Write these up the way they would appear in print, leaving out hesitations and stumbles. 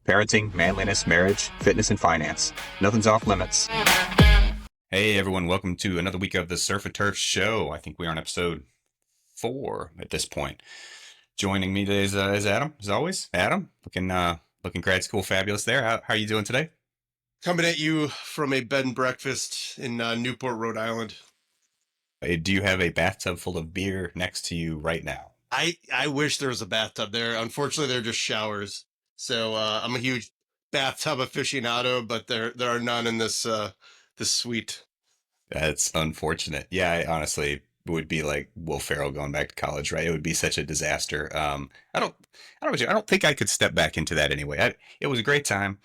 parenting, manliness, marriage, fitness, and finance. Nothing's off limits. Hey everyone, welcome to another week of the Surf and Turf Show. I think we are on episode 4 at this point. Joining me today is Adam, as always. Adam, looking grad school fabulous there. How are you doing today? Coming at you from a bed and breakfast in Newport, Rhode Island. Do you have a bathtub full of beer next to you right now? I wish there was a bathtub there. Unfortunately, they're just showers. So I'm a huge bathtub aficionado, but there are none in this suite. That's unfortunate. Yeah, I honestly would be like Will Ferrell going back to college, right? It would be such a disaster. I don't think I could step back into that anyway. It was a great time,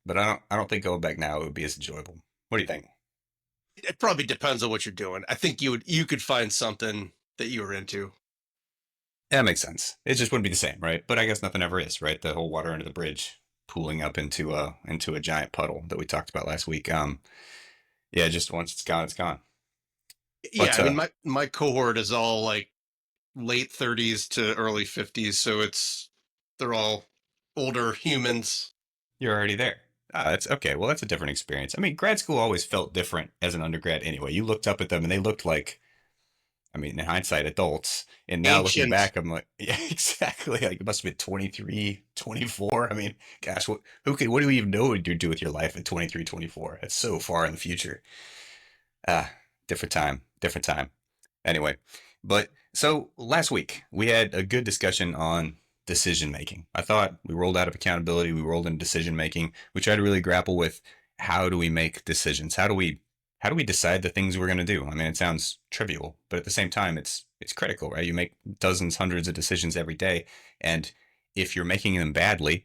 but I don't think going back now it would be as enjoyable. What do you think? It probably depends on what you're doing. I think you could find something that you were into. That makes sense. It just wouldn't be the same, right? But I guess nothing ever is, right? The whole water under the bridge pooling up into a giant puddle that we talked about last week. Yeah, just once it's gone, it's gone. Yeah, But I mean my cohort is all like late 30s to early 50s, so they're all older humans. you're already there. Ah, that's okay. Well, that's a different experience. I mean, grad school always felt different as an undergrad anyway. You looked up at them and they looked like, I mean, in hindsight, adults. And now looking Ancient. back, I'm like, yeah, exactly. Like it must have been 23, 24. I mean, gosh, what do you even know what you do with your life at 23, 24? It's so far in the future. Ah, different time, different time. Anyway, but so last week we had a good discussion on decision making. I thought we rolled out of accountability, we rolled into decision making. We tried to really grapple with how do we make decisions? How do we decide the things we're going to do? I mean, it sounds trivial, but at the same time, it's critical, right? You make dozens, hundreds of decisions every day, and if you're making them badly,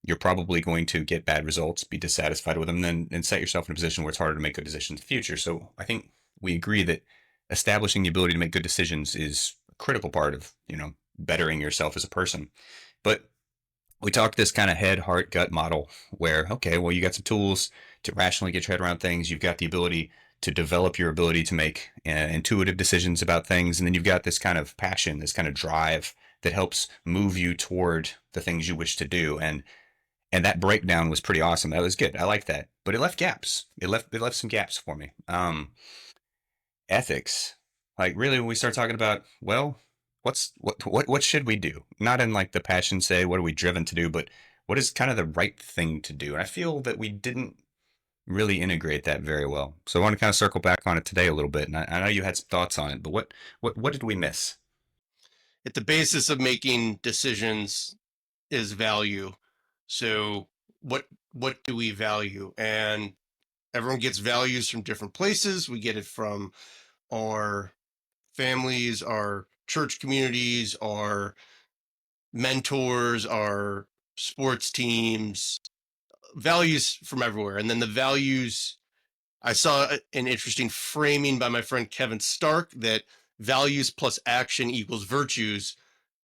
you're probably going to get bad results, be dissatisfied with them, and set yourself in a position where it's harder to make good decisions in the future. So I think we agree that establishing the ability to make good decisions is a critical part of, bettering yourself as a person. But we talked this kind of head, heart, gut model where, okay, well, you got some tools to rationally get your head around things. You've got the ability to develop your ability to make intuitive decisions about things. And then you've got this kind of passion, this kind of drive that helps move you toward the things you wish to do. And that breakdown was pretty awesome. That was good. I like that. But it left gaps. It left some gaps for me. Ethics. Like really when we start talking about, well, what should we do? Not in like the passion say, what are we driven to do, but what is kind of the right thing to do? And I feel that we didn't really integrate that very well. So I want to kind of circle back on it today a little bit. And I know you had some thoughts on it, but what did we miss? At the basis of making decisions is value. So what do we value? And everyone gets values from different places. We get it from our families, our church communities, our mentors, our sports teams, values from everywhere. And then the values, I saw an interesting framing by my friend Kevin Stark that values plus action equals virtues,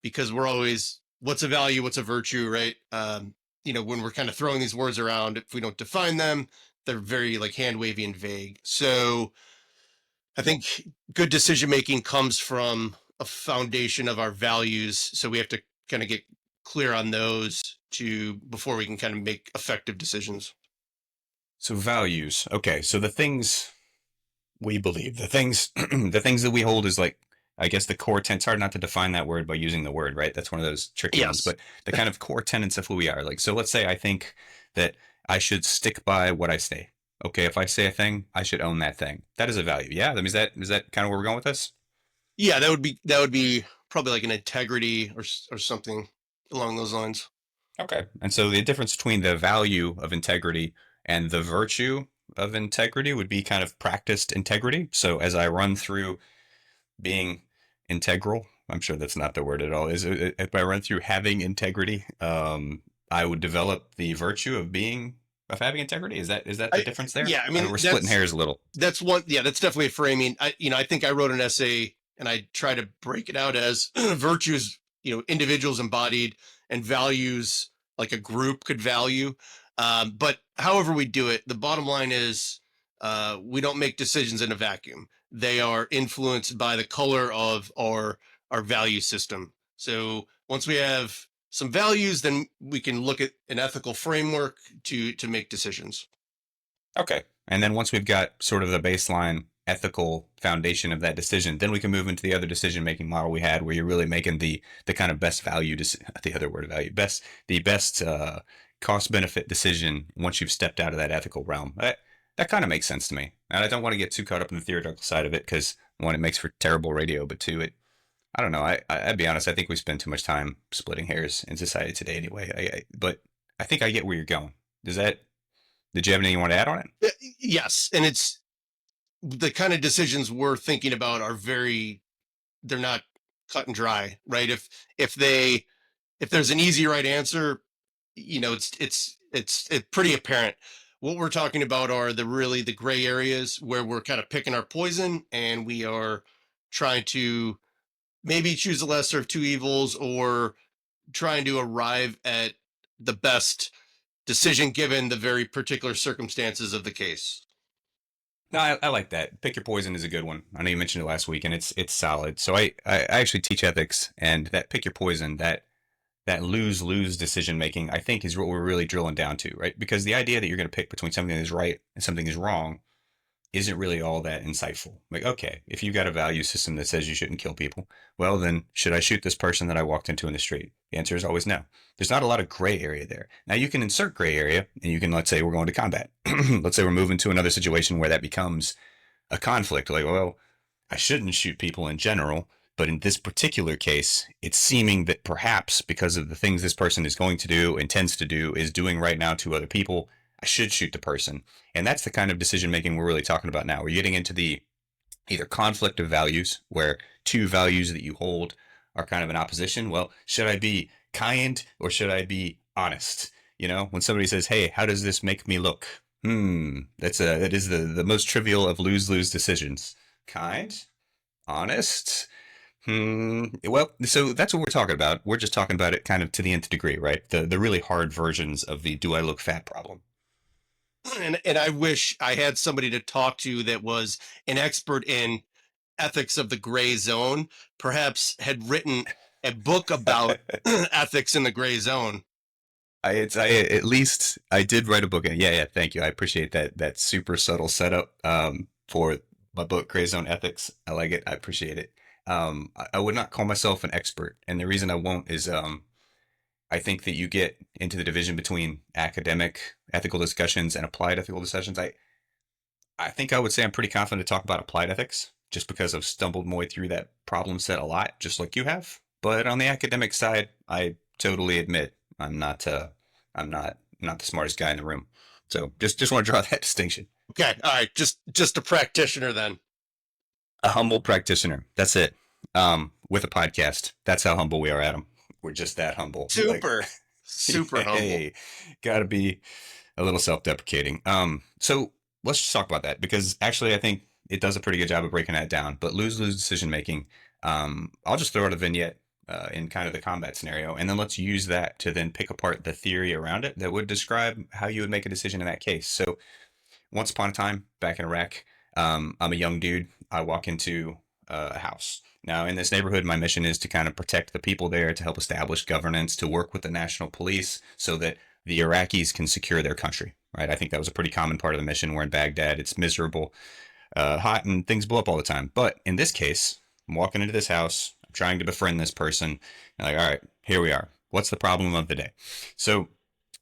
because we're always, what's a value, what's a virtue, right? When we're kind of throwing these words around, if we don't define them, they're very like hand wavy and vague. So I think good decision making comes from a foundation of our values. So we have to kind of get clear on those before we can kind of make effective decisions. So values. Okay. So the things we believe, the things, the things that we hold is like, I guess the core tenets, hard not to define that word by using the word, right? That's one of those tricky ones, Yes. but the kind of core tenets of who we are. Like, so let's say I think that I should stick by what I say. Okay. If I say a thing, I should own that thing. That is a value. Yeah. I mean, is that kind of where we're going with this? Yeah, that would be probably like an integrity or something along those lines. Okay. And so the difference between the value of integrity and the virtue of integrity would be kind of practiced integrity. So as I run through being integral, I'm sure that's not the word at all. If I run through having integrity, I would develop the virtue of having integrity. Is that the I difference there? Yeah, I I mean, mean we're splitting hairs a little. that's one. Yeah, that's definitely a framing. I think I wrote an essay and I try to break it out as virtues, individuals embodied, and values like a group could value. But however we do it, the bottom line is we don't make decisions in a vacuum. They are influenced by the color of our value system. So once we have some values, then we can look at an ethical framework to make decisions. Okay. And then once we've got sort of the baseline ethical foundation of that decision, then we can move into the other decision making model we had, where you're really making the kind of best value, the other word value, the best cost benefit decision once you've stepped out of that ethical realm. That kind of makes sense to me. And I don't want to get too caught up in the theoretical side of it, because one, it makes for terrible radio, but two, I don't know. I'd be honest. I think we spend too much time splitting hairs in society today anyway. But I think I get where you're going. Did you have anything you want to add on it? Yes. And it's the kind of decisions we're thinking about they're not cut and dry, right? If there's an easy right answer, it's pretty apparent. What we're talking about are the gray areas where we're kind of picking our poison, and we are trying to maybe choose the lesser of two evils, or trying to arrive at the best decision given the very particular circumstances of the case. No, I like that. Pick your poison is a good one. I know you mentioned it last week, and it's solid. So I actually teach ethics, and that pick your poison, that lose decision making, I think, is what we're really drilling down to, right? Because the idea that you're going to pick between something that is right and something that is wrong isn't really all that insightful. Like, okay, if you've got a value system that says you shouldn't kill people, well, then should I shoot this person that I walked into in the street? The answer is always no. There's not a lot of gray area there. Now, you can insert gray area, and you can, let's say we're going to combat. Let's say we're moving to another situation where that becomes a conflict. Like, well, I shouldn't shoot people in general, but in this particular case, it's seeming that perhaps because of the things this person is going to do, intends to do, is doing right now to other people, I should shoot the person. And that's the kind of decision making we're really talking about now. We're getting into the either conflict of values, where two values that you hold are kind of in opposition. Well, should I be kind or should I be honest? When somebody says, hey, how does this make me look? That is the most trivial of lose-lose decisions. Kind? Honest? Well, so that's what we're talking about. We're just talking about it kind of to the nth degree, right? The really hard versions of the do I look fat problem. And I wish I had somebody to talk to that was an expert in ethics of the gray zone, perhaps had written a book about ethics in the gray zone. At least I did write a book. Yeah. Thank you. I appreciate that super subtle setup for my book, Gray Zone Ethics. I like it. I appreciate it. I would not call myself an expert, and the reason I won't is I think that you get into the division between academic ethical discussions and applied ethical discussions. I think I would say I'm pretty confident to talk about applied ethics, just because I've stumbled my way through that problem set a lot, just like you have. But on the academic side, I totally admit I'm not the smartest guy in the room. So just want to draw that distinction. Okay, all right, just a practitioner then. A humble practitioner. That's it. With a podcast. That's how humble we are, Adam. We're just that humble. Super humble. Gotta be a little self-deprecating. So let's just talk about that, because actually I think it does a pretty good job of breaking that down. But lose-lose decision making. I'll just throw out a vignette in kind of the combat scenario, and then let's use that to then pick apart the theory around it that would describe how you would make a decision in that case. So once upon a time, back in Iraq, I'm a young dude. I walk into a house. Now, in this neighborhood, my mission is to kind of protect the people there, to help establish governance, to work with the national police so that the Iraqis can secure their country, right? I think that was a pretty common part of the mission. We're in Baghdad. It's miserable, hot, and things blow up all the time. But in this case, I'm walking into this house. I'm trying to befriend this person. I'm like, all right, here we are. What's the problem of the day? So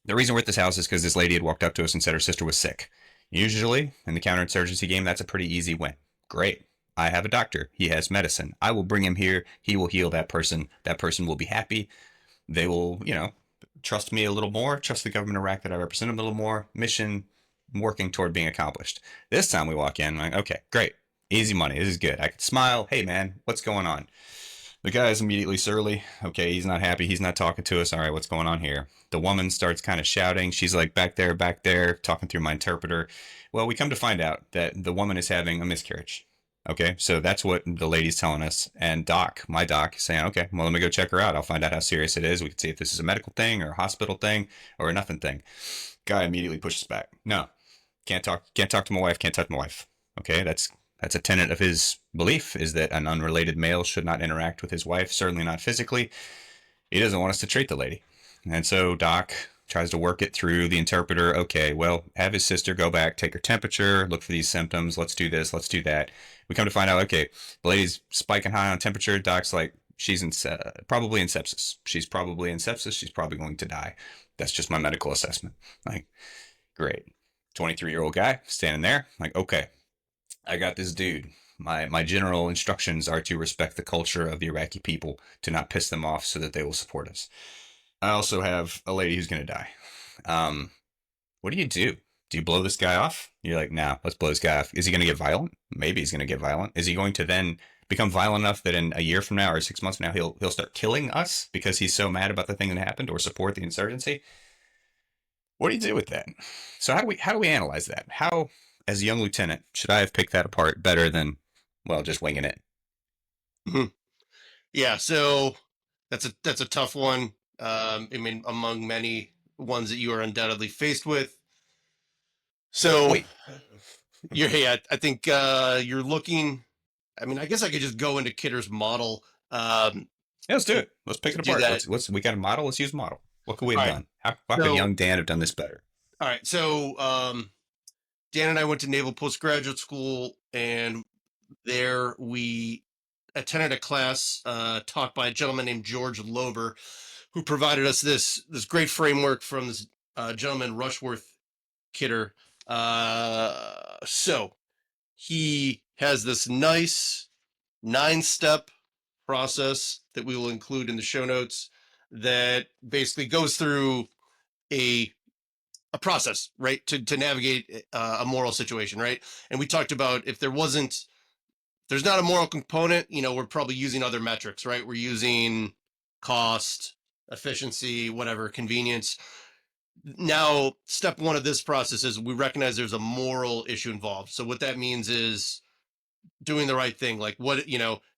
the reason we're at this house is because this lady had walked up to us and said her sister was sick. Usually, in the counterinsurgency game, that's a pretty easy win. Great. I have a doctor. He has medicine. I will bring him here. He will heal that person. That person will be happy. They will, trust me a little more, trust the government of Iraq that I represent them a little more. Mission working toward being accomplished. This time we walk in, I'm like, okay, great. Easy money. This is good. I can smile. Hey, man, what's going on? The guy is immediately surly. Okay, he's not happy. He's not talking to us. All right, what's going on here? The woman starts kind of shouting. She's like, back there, talking through my interpreter. Well, we come to find out that the woman is having a miscarriage. Okay, so that's what the lady's telling us. And my doc, is saying, okay, well, let me go check her out. I'll find out how serious it is. We can see if this is a medical thing or a hospital thing or a nothing thing. Guy immediately pushes back. No, can't talk to my wife, can't touch my wife. Okay, that's a tenet of his belief, is that an unrelated male should not interact with his wife, certainly not physically. he doesn't want us to treat the lady. And so Doc tries to work it through the interpreter. Okay, well, have his sister go back, take her temperature, look for these symptoms. Let's do this. Let's do that. We come to find out, okay, the lady's spiking high on temperature. Doc's like, she's probably in sepsis. She's probably in sepsis. She's probably going to die. That's just my medical assessment. Like, great. 23-year-old guy standing there. Like, okay, I got this dude. My general instructions are to respect the culture of the Iraqi people, to not piss them off so that they will support us. I also have a lady who's going to die. What do you do? Do you blow this guy off? You're like, nah, let's blow this guy off. Is he going to get violent? Maybe he's going to get violent. Is he going to then become violent enough that in a year from now or 6 months from now, he'll start killing us because he's so mad about the thing that happened, or support the insurgency? What do you do with that? So how do we analyze that? How, as a young lieutenant, should I have picked that apart better than, well, just winging it? Mhm. Yeah, so that's a tough one. I mean, among many ones that you are undoubtedly faced with. So Wait, yeah, I think you're looking. I mean, I guess I could just go into Kidder's model yeah, let's do to, it. Let's pick to it do apart. that. We got a model. Let's use a model. What could we All have right. done? How could So young Dan have done this better? all right. So Dan and I went to Naval Postgraduate School, and there we attended a class taught by a gentleman named George Lober, who provided us this great framework from this gentleman Rushworth Kidder. So he has this nice 9-step process that we will include in the show notes that basically goes through a process, right, to navigate a moral situation, right? And we talked about if there's not a moral component, we're probably using other metrics, right? We're using cost, efficiency, whatever, convenience. Now, step one of this process is we recognize there's a moral issue involved. So what that means is doing the right thing. Like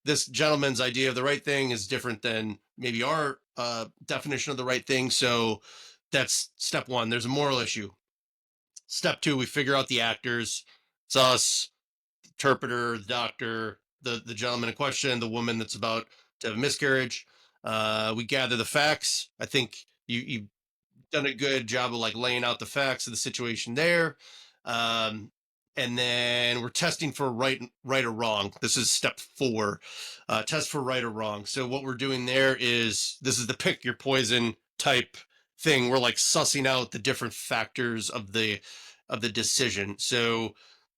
this gentleman's idea of the right thing is different than maybe our definition of the right thing. So that's step one. There's a moral issue. Step two, we figure out the actors. It's us, the interpreter, the doctor, the gentleman in question, the woman that's about to have a miscarriage. We gather the facts. I think you've done a good job of like laying out the facts of the situation there. And then we're testing for right or wrong. This is step 4, test for right or wrong. So what we're doing there is, this is the pick your poison type thing. We're like sussing out the different factors of the decision. So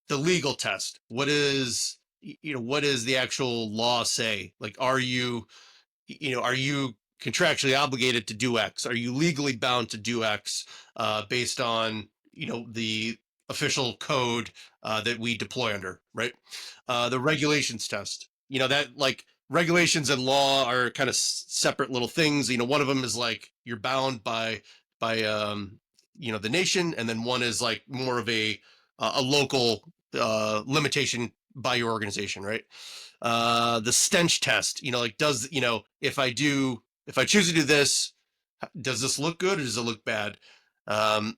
the legal test, what does the actual law say? Like, are you contractually obligated to do X? Are you legally bound to do X based on the official code that we deploy under, right? The regulations test, that like regulations and law are kind of separate little things. One of them is like you're bound by the nation, and then one is like more of a local limitation by your organization, right? The stench test, like does if I choose to do this, does this look good or does it look bad? Well,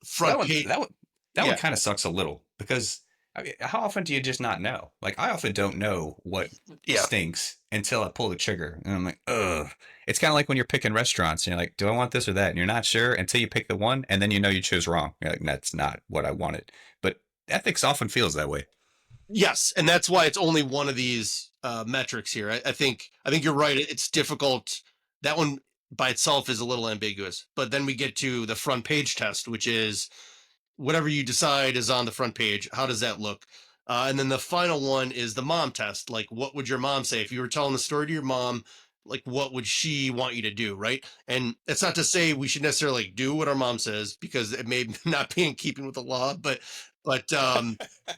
Front page, that one yeah, kind of sucks a little because I mean, how often do you just not know? Like, I often don't know what yeah, stinks until I pull the trigger, and I'm like, ugh. It's kind of like when you're picking restaurants, and you're like, do I want this or that? And you're not sure until you pick the one, and then you know you chose wrong. You're like, that's not what I wanted. But ethics often feels that way. yes, and that's why it's only one of these metrics here. I think you're right. It's difficult. That one by itself is a little ambiguous, but then we get to the front page test, which is whatever you decide is on the front page. How does that look? And then the final one is the mom test. Like, what would your mom say if you were telling the story to your mom? Like, what would she want you to do, right? And it's not to say we should necessarily do what our mom says, because it may not be in keeping with the law, but You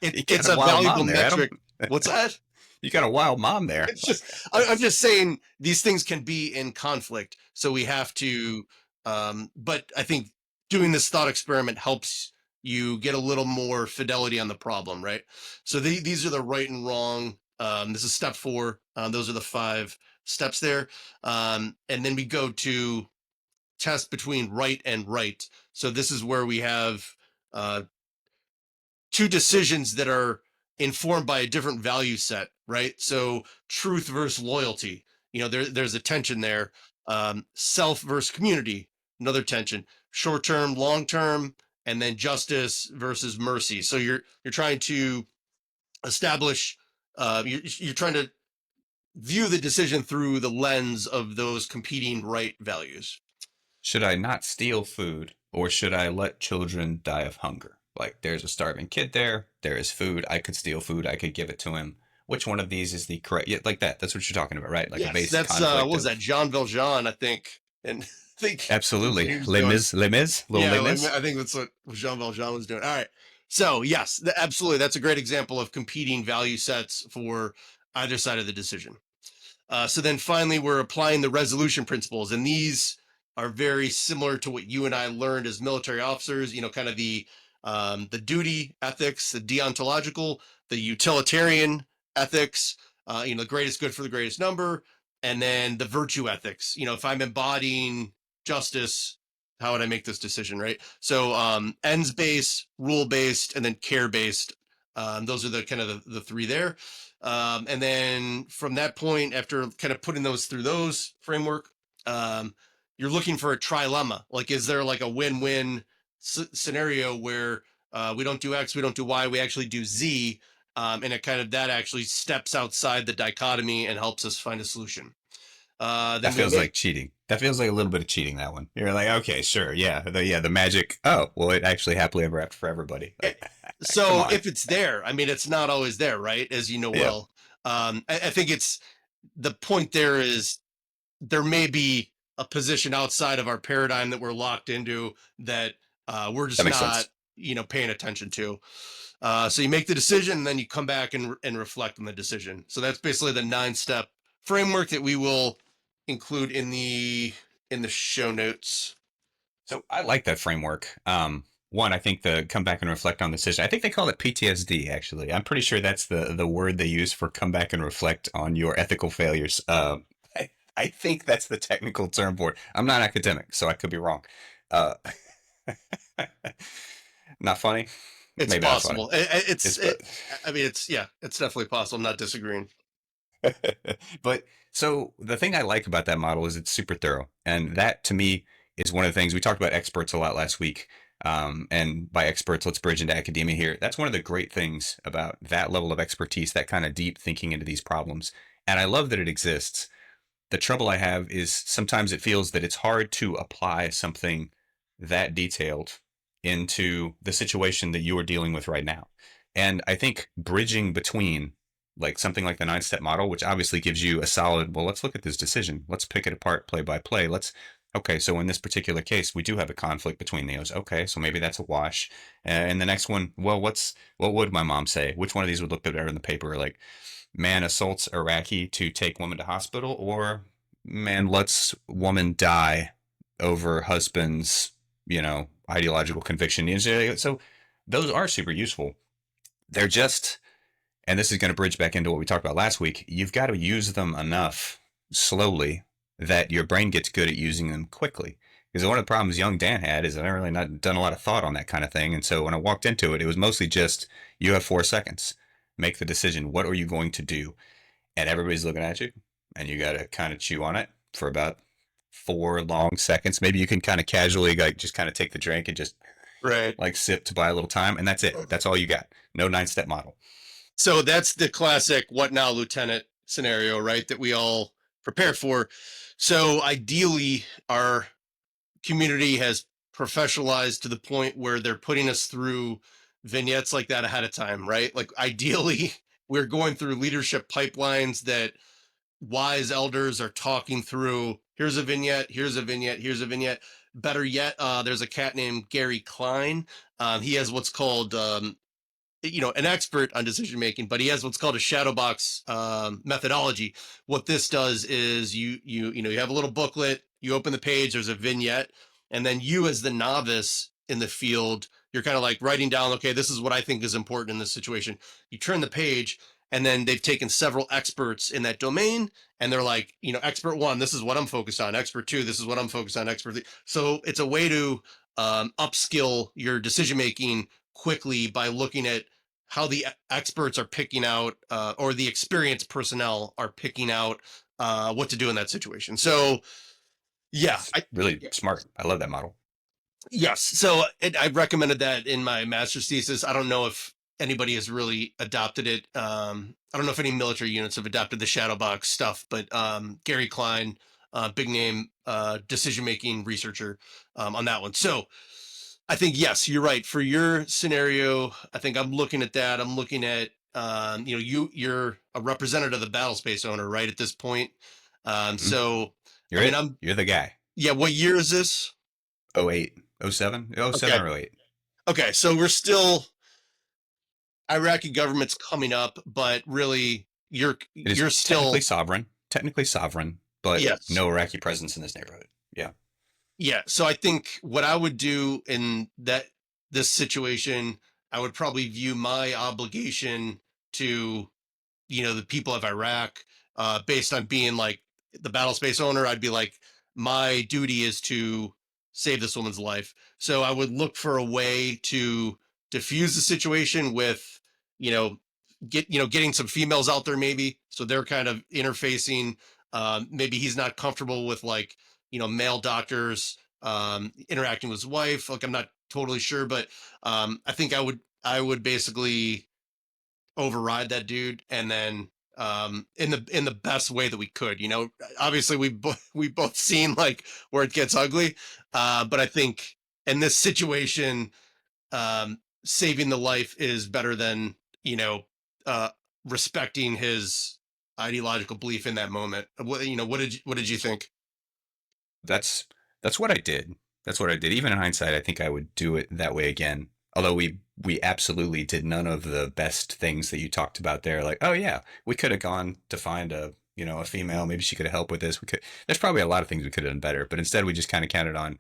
it's got a a wild valuable mom there, Adam. metric. What's that? You got a wild mom there. It's just I'm just saying these things can be in conflict, so we have to. But I think doing this thought experiment helps you get a little more fidelity on the problem, right? So these are the right and wrong. This is step 4. Those are the 5 steps there, and then we go to test between right and right. So this is where we have uh, 2 decisions that are informed by a different value set, right? So truth versus loyalty. There's a tension there. Self versus community, another tension. Short term, long term, and then justice versus mercy. So you're trying to establish. You're trying to view the decision through the lens of those competing right values. Should I not steal food or should I let children die of hunger? Like there's a starving kid there, there is food, I could steal food, I could give it to him. Which one of these is the correct? Yeah, like that. That's what you're talking about, right? Like a Yes, base that's what conflict was that of Jean Valjean, I think, and I think that's absolutely. what he was Les doing. Mis, Les Mis, little Yeah, Les Mis. I think that's what Jean Valjean was doing. All right, so yes, absolutely, that's a great example of competing value sets for either side of the decision. So then finally, we're applying the resolution principles, and these are very similar to what you and I learned as military officers. You know, kind of the duty ethics, the deontological, the utilitarian ethics. You know, the greatest good for the greatest number, and then the virtue ethics. You know, if I'm embodying justice, how would I make this decision, right? So ends based, rule based, and then care based. Those are the kind of the three there. And then from that point, after kind of putting those through those framework, you're looking for a trilemma. Like, is there like a win-win scenario where we don't do X, we don't do Y, we actually do Z, and it kind of that actually steps outside the dichotomy and helps us find a solution. That Then we feels like make cheating. That feels like a little bit of cheating. That one. You're like, okay, sure, yeah, the magic. Oh, well, it actually happily ever after for everybody. Like, come so on. if it's there, I mean, it's not always there, right? As you know Yeah, well. I think it's the point there is there may be a position outside of our paradigm that we're locked into that we're that just makes not, sense. paying attention to. So you make the decision, and then you come back and reflect on the decision. So that's basically the 9-step framework that we will include in the show notes. So I like that framework. One, I think the come back and reflect on the decision. I think they call it PTSD. Actually, I'm pretty sure that's the word they use for come back and reflect on your ethical failures. I think that's the technical term for it. I'm not academic, so I could be wrong. Uh, not funny. It's Maybe not funny. possible. It's but I mean, it's definitely possible. I'm not disagreeing. but so the thing I like about that model is it's super thorough, and that to me is one of the things we talked about experts a lot last week. And by experts, let's bridge into academia here. That's one of the great things about that level of expertise, that kind of deep thinking into these problems. And I love that it exists. The trouble I have is sometimes it feels that it's hard to apply something that detailed into the situation that you are dealing with right now. And I think bridging between like something like the 9-step model, which obviously gives you a solid, well, let's look at this decision. Let's pick it apart play by play. Okay, so in this particular case, we do have a conflict between those. Okay, so maybe that's a wash. And the next one, well, what would my mom say? Which one of these would look better in the paper? Like, man assaults Iraqi to take woman to hospital, or man lets woman die over husband's, ideological conviction. So those are super useful. They're just, and this is going to bridge back into what we talked about last week. You've got to use them enough slowly that your brain gets good at using them quickly. Because one of the problems young Dan had is I really not done a lot of thought on that kind of thing. And so when I walked into it, it was mostly just, you have 4 seconds. Make the decision. What are you going to do? And everybody's looking at you, and you got to kind of chew on it for about 4 long seconds. Maybe you can kind of casually like just kind of take the drink and just Right. like sip to buy a little time, and that's it. That's all you got. No 9-step model. So that's the classic "what now, Lieutenant" scenario, right? That we all prepare for. So ideally, our community has professionalized to the point where they're putting us through vignettes like that ahead of time, right? Like ideally, we're going through leadership pipelines that wise elders are talking through. Here's a vignette, here's a vignette, here's a vignette. Better yet, there's a cat named Gary Klein. He has what's called an expert on decision making, but he has what's called a shadow box methodology. What this does is you have a little booklet, you open the page, there's a vignette, and then you as the novice in the field, you're kind of like writing down, okay, this is what I think is important in this situation. You turn the page, and then they've taken several experts in that domain, and they're like, expert 1, this is what I'm focused on. Expert 2, this is what I'm focused on. Expert 3. So it's a way to upskill your decision making quickly by looking at how the experts are picking out or the experienced personnel are picking out what to do in that situation. So Yeah. It's really smart. I love that model. Yes. So I recommended that in my master's thesis. I don't know if anybody has really adopted it. I don't know if any military units have adopted the shadow box stuff, but Gary Klein, big name decision making researcher on that one. So I think, yes, you're right. For your scenario, I think I'm looking at that. I'm looking at, you're a representative of the battle space owner, right? At this point. Mhm. So, I You're mean, it. You're the guy. yeah, what year is this? 08, 07, Okay. 07 or 08. Okay. So we're still, Iraqi government's coming up, but really It is you're still, technically sovereign, but yes. no Iraqi presence in this neighborhood. Yeah. Yeah. So I think what I would do in this situation, I would probably view my obligation to, the people of Iraq, based on being like the battle space owner. I'd be like, my duty is to save this woman's life. So I would look for a way to diffuse the situation with, you know, getting some females out there maybe. So they're kind of interfacing. Maybe he's not comfortable with like, male doctors, interacting with his wife. Like, I'm not totally sure, but, I think I would basically override that dude, and then in the best way that we could. Obviously we both seen like where it gets ugly, but I think in this situation, saving the life is better than uh respecting his ideological belief in that moment. What did you think? That's that's what I did. That's what I did. Even in hindsight, I think I would do it that way again. Although we absolutely did none of the best things that you talked about there. Like, oh yeah, we could have gone to find a female. Maybe she could have helped with this. We could. There's probably a lot of things we could have done better. But instead, we just kind of counted on.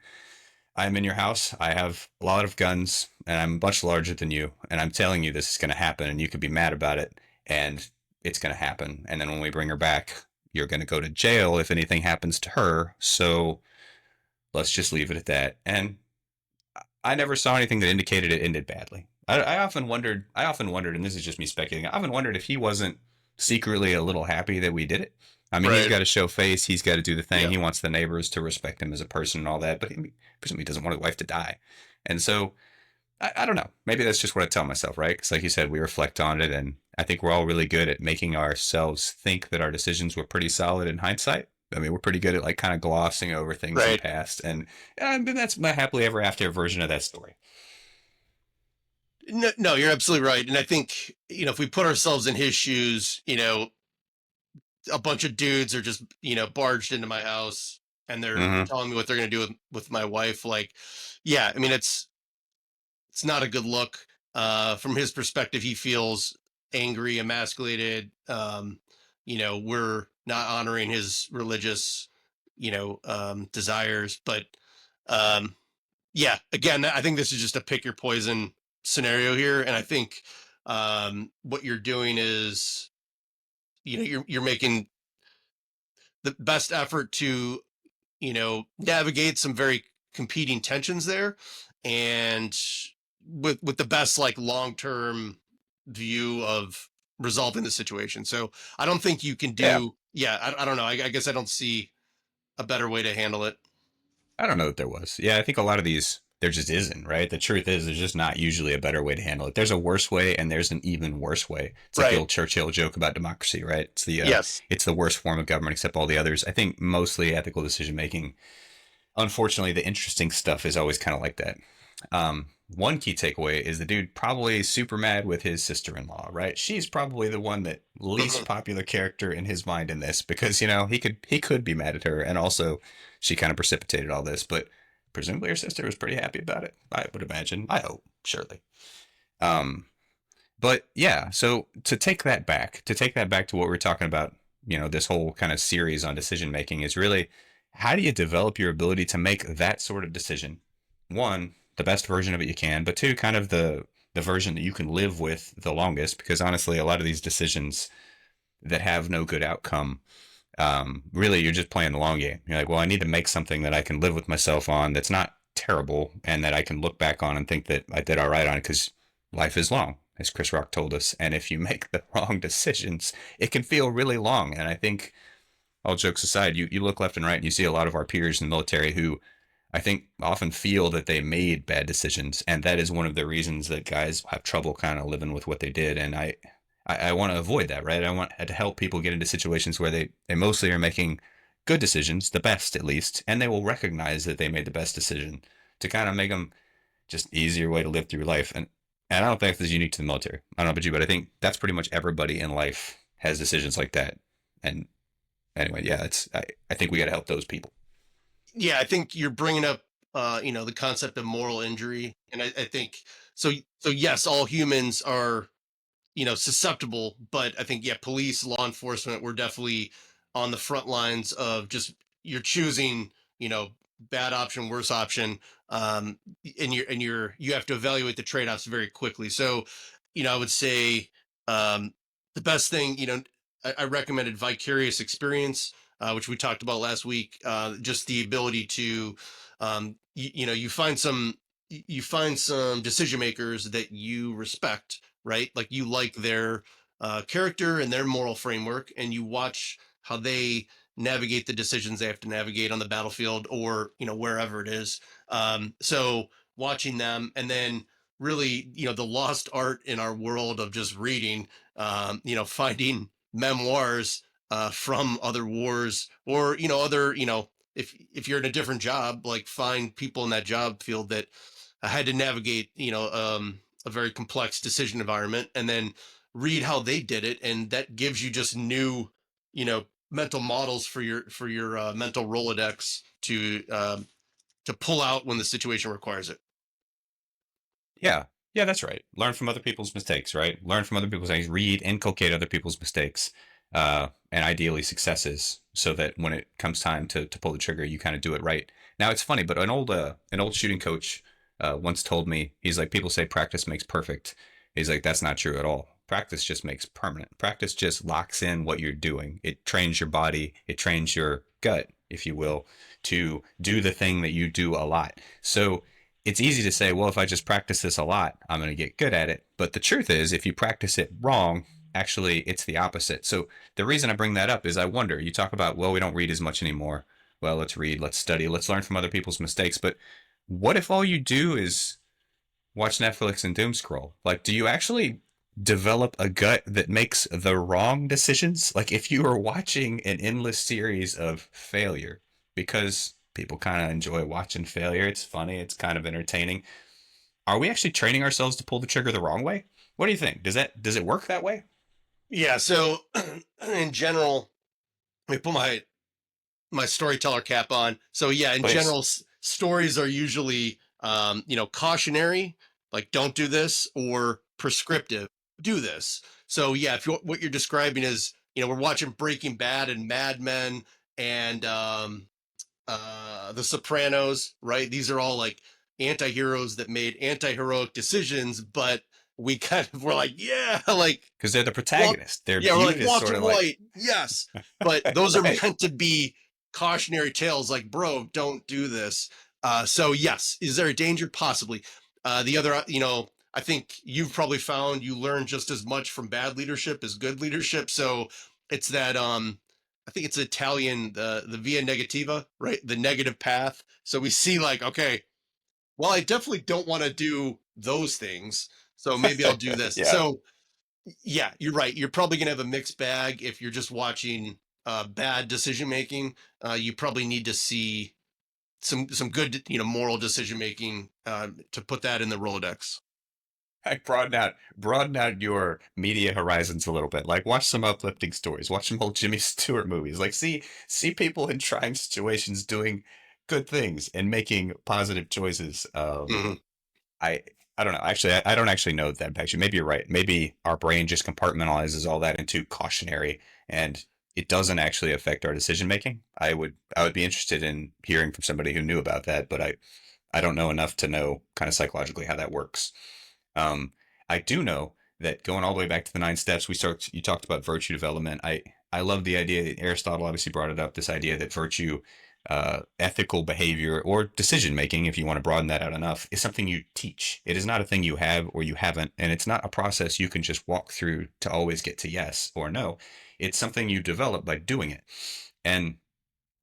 I'm in your house. I have a lot of guns, and I'm much larger than you. And I'm telling you this is going to happen, and you could be mad about it, and it's going to happen. And then when we bring her back, you're going to go to jail if anything happens to her. So let's just leave it at that. And I never saw anything that indicated it ended badly. I often wondered, and this is just me speculating, I often wondered if he wasn't secretly a little happy that we did it. I mean, he's Right. got to show face, he's got to do the thing. Yeah. He wants the neighbors to respect him as a person and all that, but he presumably doesn't want his wife to die. And so I don't know. Maybe that's just what I tell myself, right? Because, like you said, we reflect on it, and I think we're all really good at making ourselves think that our decisions were pretty solid in hindsight. I mean, we're pretty good at like kind of glossing over things in the Right. past, and that's my happily ever after version of that story. No, no, you're absolutely right. And I think, if we put ourselves in his shoes, a bunch of dudes are just, barged into my house and they're Mm-hmm. telling me what they're going to do with my wife. Like, yeah, I mean, it's not a good look. From his perspective, he feels angry, emasculated. We're not honoring his religious, desires. But yeah, again, I think this is just a pick your poison scenario here. And I think what you're doing is, you're making the best effort to navigate some very competing tensions there, and with the best like long-term view of resolving the situation. So I don't think you can Yeah, do, yeah, I don't know, I guess I don't see a better way to handle it. I don't know that there was. Yeah, I think a lot of these there just isn't, right? The truth is, there's just not usually a better way to handle it. There's a worse way, and there's an even worse way. It's like the Right. old Churchill joke about democracy, right? Yes. It's the worst form of government except all the others. I think mostly ethical decision making. Unfortunately, the interesting stuff is always kind of like that. One key takeaway is the dude probably super mad with his sister-in-law, right? She's probably the one that least Mhm. popular character in his mind in this because he could be mad at her, and also she kind of precipitated all this, but presumably her sister was pretty happy about it. I would imagine. I hope, surely. Um, but yeah, so to take that back to what we're talking about, this whole kind of series on decision making is really how do you develop your ability to make that sort of decision? One, the best version of it you can, but two, kind of the version that you can live with the longest, because honestly, a lot of these decisions that have no good outcome, really you're just playing the long game. You're like, well, I need to make something that I can live with myself on that's not terrible and that I can look back on and think that I did all right on because life is long, as Chris Rock told us. And if you make the wrong decisions, it can feel really long. And I think all jokes aside, you look left and right and you see a lot of our peers in the military who I think often feel that they made bad decisions. And that is one of the reasons that guys have trouble kind of living with what they did. And I want to avoid that, right? I want to help people get into situations where they mostly are making good decisions, the best at least, and they will recognize that they made the best decision to kind of make them just easier way to live through life. And I don't think this is unique to the military. I don't know about you, but I think that's pretty much everybody in life has decisions like that. And anyway, yeah, I think we got to help those people. Yeah, I think you're bringing up, the concept of moral injury, and I think so. So yes, all humans are, susceptible, but I think, yeah, police, law enforcement, we're definitely on the front lines of just you're choosing, bad option, worse option, you have to evaluate the trade offs very quickly. So, I would say the best thing, I recommended vicarious experience, which we talked about last week. Just the ability to, you find some decision makers that you respect, right? Like you like their character and their moral framework, and you watch how they navigate the decisions they have to navigate on the battlefield or wherever it is. So watching them, and then really the lost art in our world of just reading, finding memoirs from other wars, or other, if you're in a different job, like find people in that job field that had to navigate a very complex decision environment, and then read how they did it, and that gives you just new mental models for your mental Rolodex to pull out when the situation requires it. Yeah. Yeah, that's right. Learn from other people's mistakes, right? Learn from other people's mistakes, read, inculcate other people's mistakes, and ideally successes, so that when it comes time to pull the trigger, you kind of do it right. Now it's funny, but an old shooting coach once told me, he's like, people say practice makes perfect. He's like, that's not true at all. Practice just makes permanent. Practice just locks in what you're doing. It trains your body, it trains your gut, if you will, to do the thing that you do a lot. So it's easy to say, well, if I just practice this a lot, I'm going to get good at it. But the truth is, if you practice it wrong, actually, it's the opposite. So the reason I bring that up is I wonder, you talk about, well, we don't read as much anymore. Well, let's read, let's study, let's learn from other people's mistakes. But what if all you do is watch Netflix and doom scroll? Like, do you actually develop a gut that makes the wrong decisions? Like, if you are watching an endless series of failure, because people kind of enjoy watching failure, it's funny, it's kind of entertaining. Are we actually training ourselves to pull the trigger the wrong way? What do you think? Does it work that way? Yeah. So in general, let me put my storyteller cap on. So yeah, in Please. general, stories are usually cautionary, like don't do this, or prescriptive, do this. So yeah, if what you're describing is, we're watching Breaking Bad and Mad Men and The Sopranos, right? These are all like anti-heroes that made anti-heroic decisions, but we kind of were like, yeah, like Because they're the protagonist. They're yeah, we're like viewed as sort Walter of White, yes. But those are right. meant to be cautionary tales, like, bro, don't do this. So yes, is there a danger? Possibly. The other, I think you've probably found you learn just as much from bad leadership as good leadership. So it's that I think it's Italian, the via negativa, right? The negative path. So we see like, okay, well, I definitely don't want to do those things. So maybe I'll do this. Yeah. So yeah, you're right. You're probably gonna have a mixed bag if you're just watching bad decision making. You probably need to see some good, moral decision making to put that in the Rolodex. I broaden out your media horizons a little bit. Like watch some uplifting stories, watch some old Jimmy Stewart movies. Like see people in trying situations doing good things and making positive choices. Mhm. I I don't know. Actually, I don't actually know that actually. Maybe you're right. Maybe our brain just compartmentalizes all that into cautionary, and it doesn't actually affect our decision making. I would be interested in hearing from somebody who knew about that, but I don't know enough to know kind of psychologically how that works. Um, I do know that going all the way back to the 9 steps, you talked about virtue development. I love the idea that Aristotle obviously brought it up. This idea that virtue, ethical behavior, or decision making, if you want to broaden that out enough, is something you teach. It is not a thing you have or you haven't, and it's not a process you can just walk through to always get to yes or no. It's something you develop by doing it. And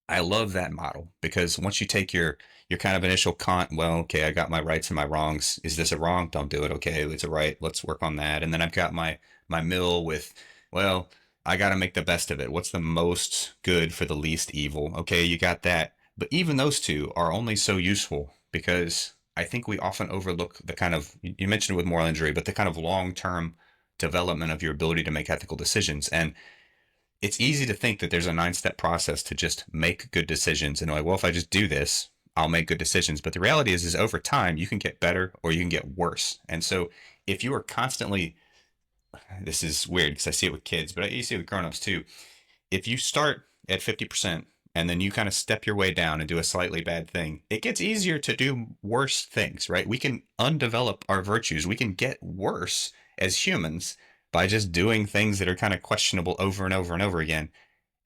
I love that model because once you take your kind of initial well, okay, I got my rights and my wrongs. Is this a wrong? Don't do it. Okay, it's a right. Let's work on that. And then I've got my mill with, well, I got to make the best of it. What's the most good for the least evil? Okay, you got that. But even those two are only so useful because I think we often overlook the kind of, you mentioned with moral injury, but the kind of long-term development of your ability to make ethical decisions. And it's easy to think that there's a 9-step process to just make good decisions and like, well, if I just do this, I'll make good decisions. But the reality is over time you can get better or you can get worse. And so if you are constantly, this is weird because I see it with kids, but you see it with grown-ups too. If you start at 50% and then you kind of step your way down and do a slightly bad thing, it gets easier to do worse things, right? We can undevelop our virtues. We can get worse as humans by just doing things that are kind of questionable over and over and over again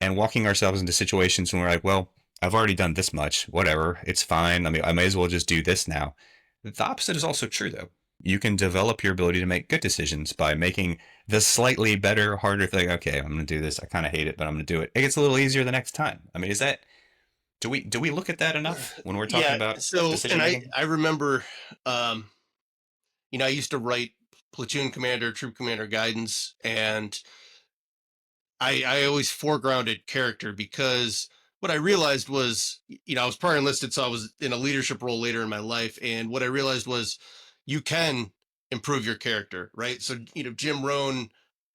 and walking ourselves into situations when we're like, well, I've already done this much, whatever, it's fine. I mean, I may as well just do this now. The opposite is also true, though. You can develop your ability to make good decisions by making the slightly better, harder thing. Okay, I'm going to do this. I kind of hate it, but I'm going to do it. It gets a little easier the next time. I mean, is that, do we look at that enough when we're talking Yeah. about So, decision and making? I remember, um, I used to write platoon commander, troop commander guidance, and I always foregrounded character because what I realized was, I was prior enlisted, so I was in a leadership role later in my life. And what I realized was you can improve your character, right? So, Jim Rohn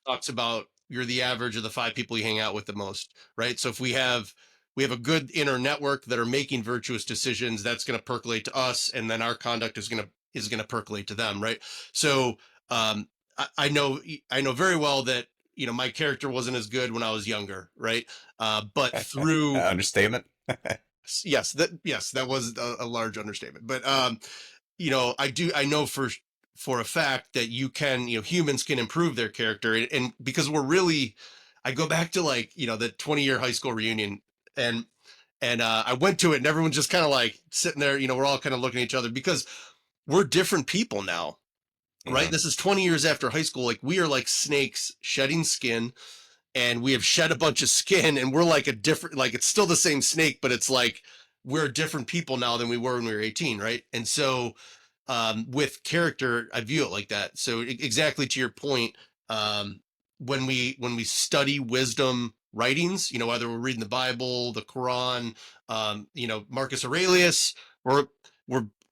talks about you're the average of the 5 people you hang out with the most, right? So if we have a good inner network that are making virtuous decisions, that's going to percolate to us, and then our conduct is going to percolate to them, right? So I know very well that my character wasn't as good when I was younger, right? But through Understatement. yes, that was a large understatement. But I know for a fact that humans can improve their character, and because I go back to like the 20-year high school reunion, and I went to it, and everyone's just kind of like sitting there, we're all kind of looking at each other because we're different people now, right? Mm-hmm. This is 20 years after high school. Like, we are like snakes shedding skin, and we have shed a bunch of skin, and we're like like, it's still the same snake, but it's like we're different people now than we were when we were 18, right? And so with character, I view it like that. So exactly to your point, when we study wisdom writings, whether we're reading the Bible, the Quran, Marcus Aurelius, we're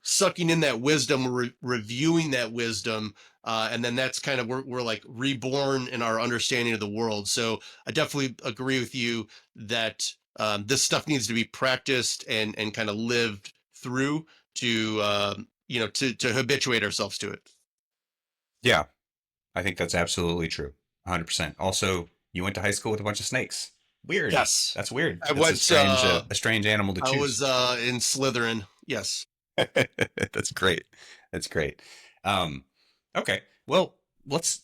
sucking in that wisdom, we're reviewing that wisdom, and then that's kind of we're like reborn in our understanding of the world. So I definitely agree with you that this stuff needs to be practiced and kind of lived through to to habituate ourselves to it. Yeah, I think that's absolutely true. 100%. Also, you went to high school with a bunch of snakes. Weird. Yes, That's weird. I That's went. a strange animal to I choose. was in Slytherin. Yes. That's great. That's great. Um, okay. Well, let's.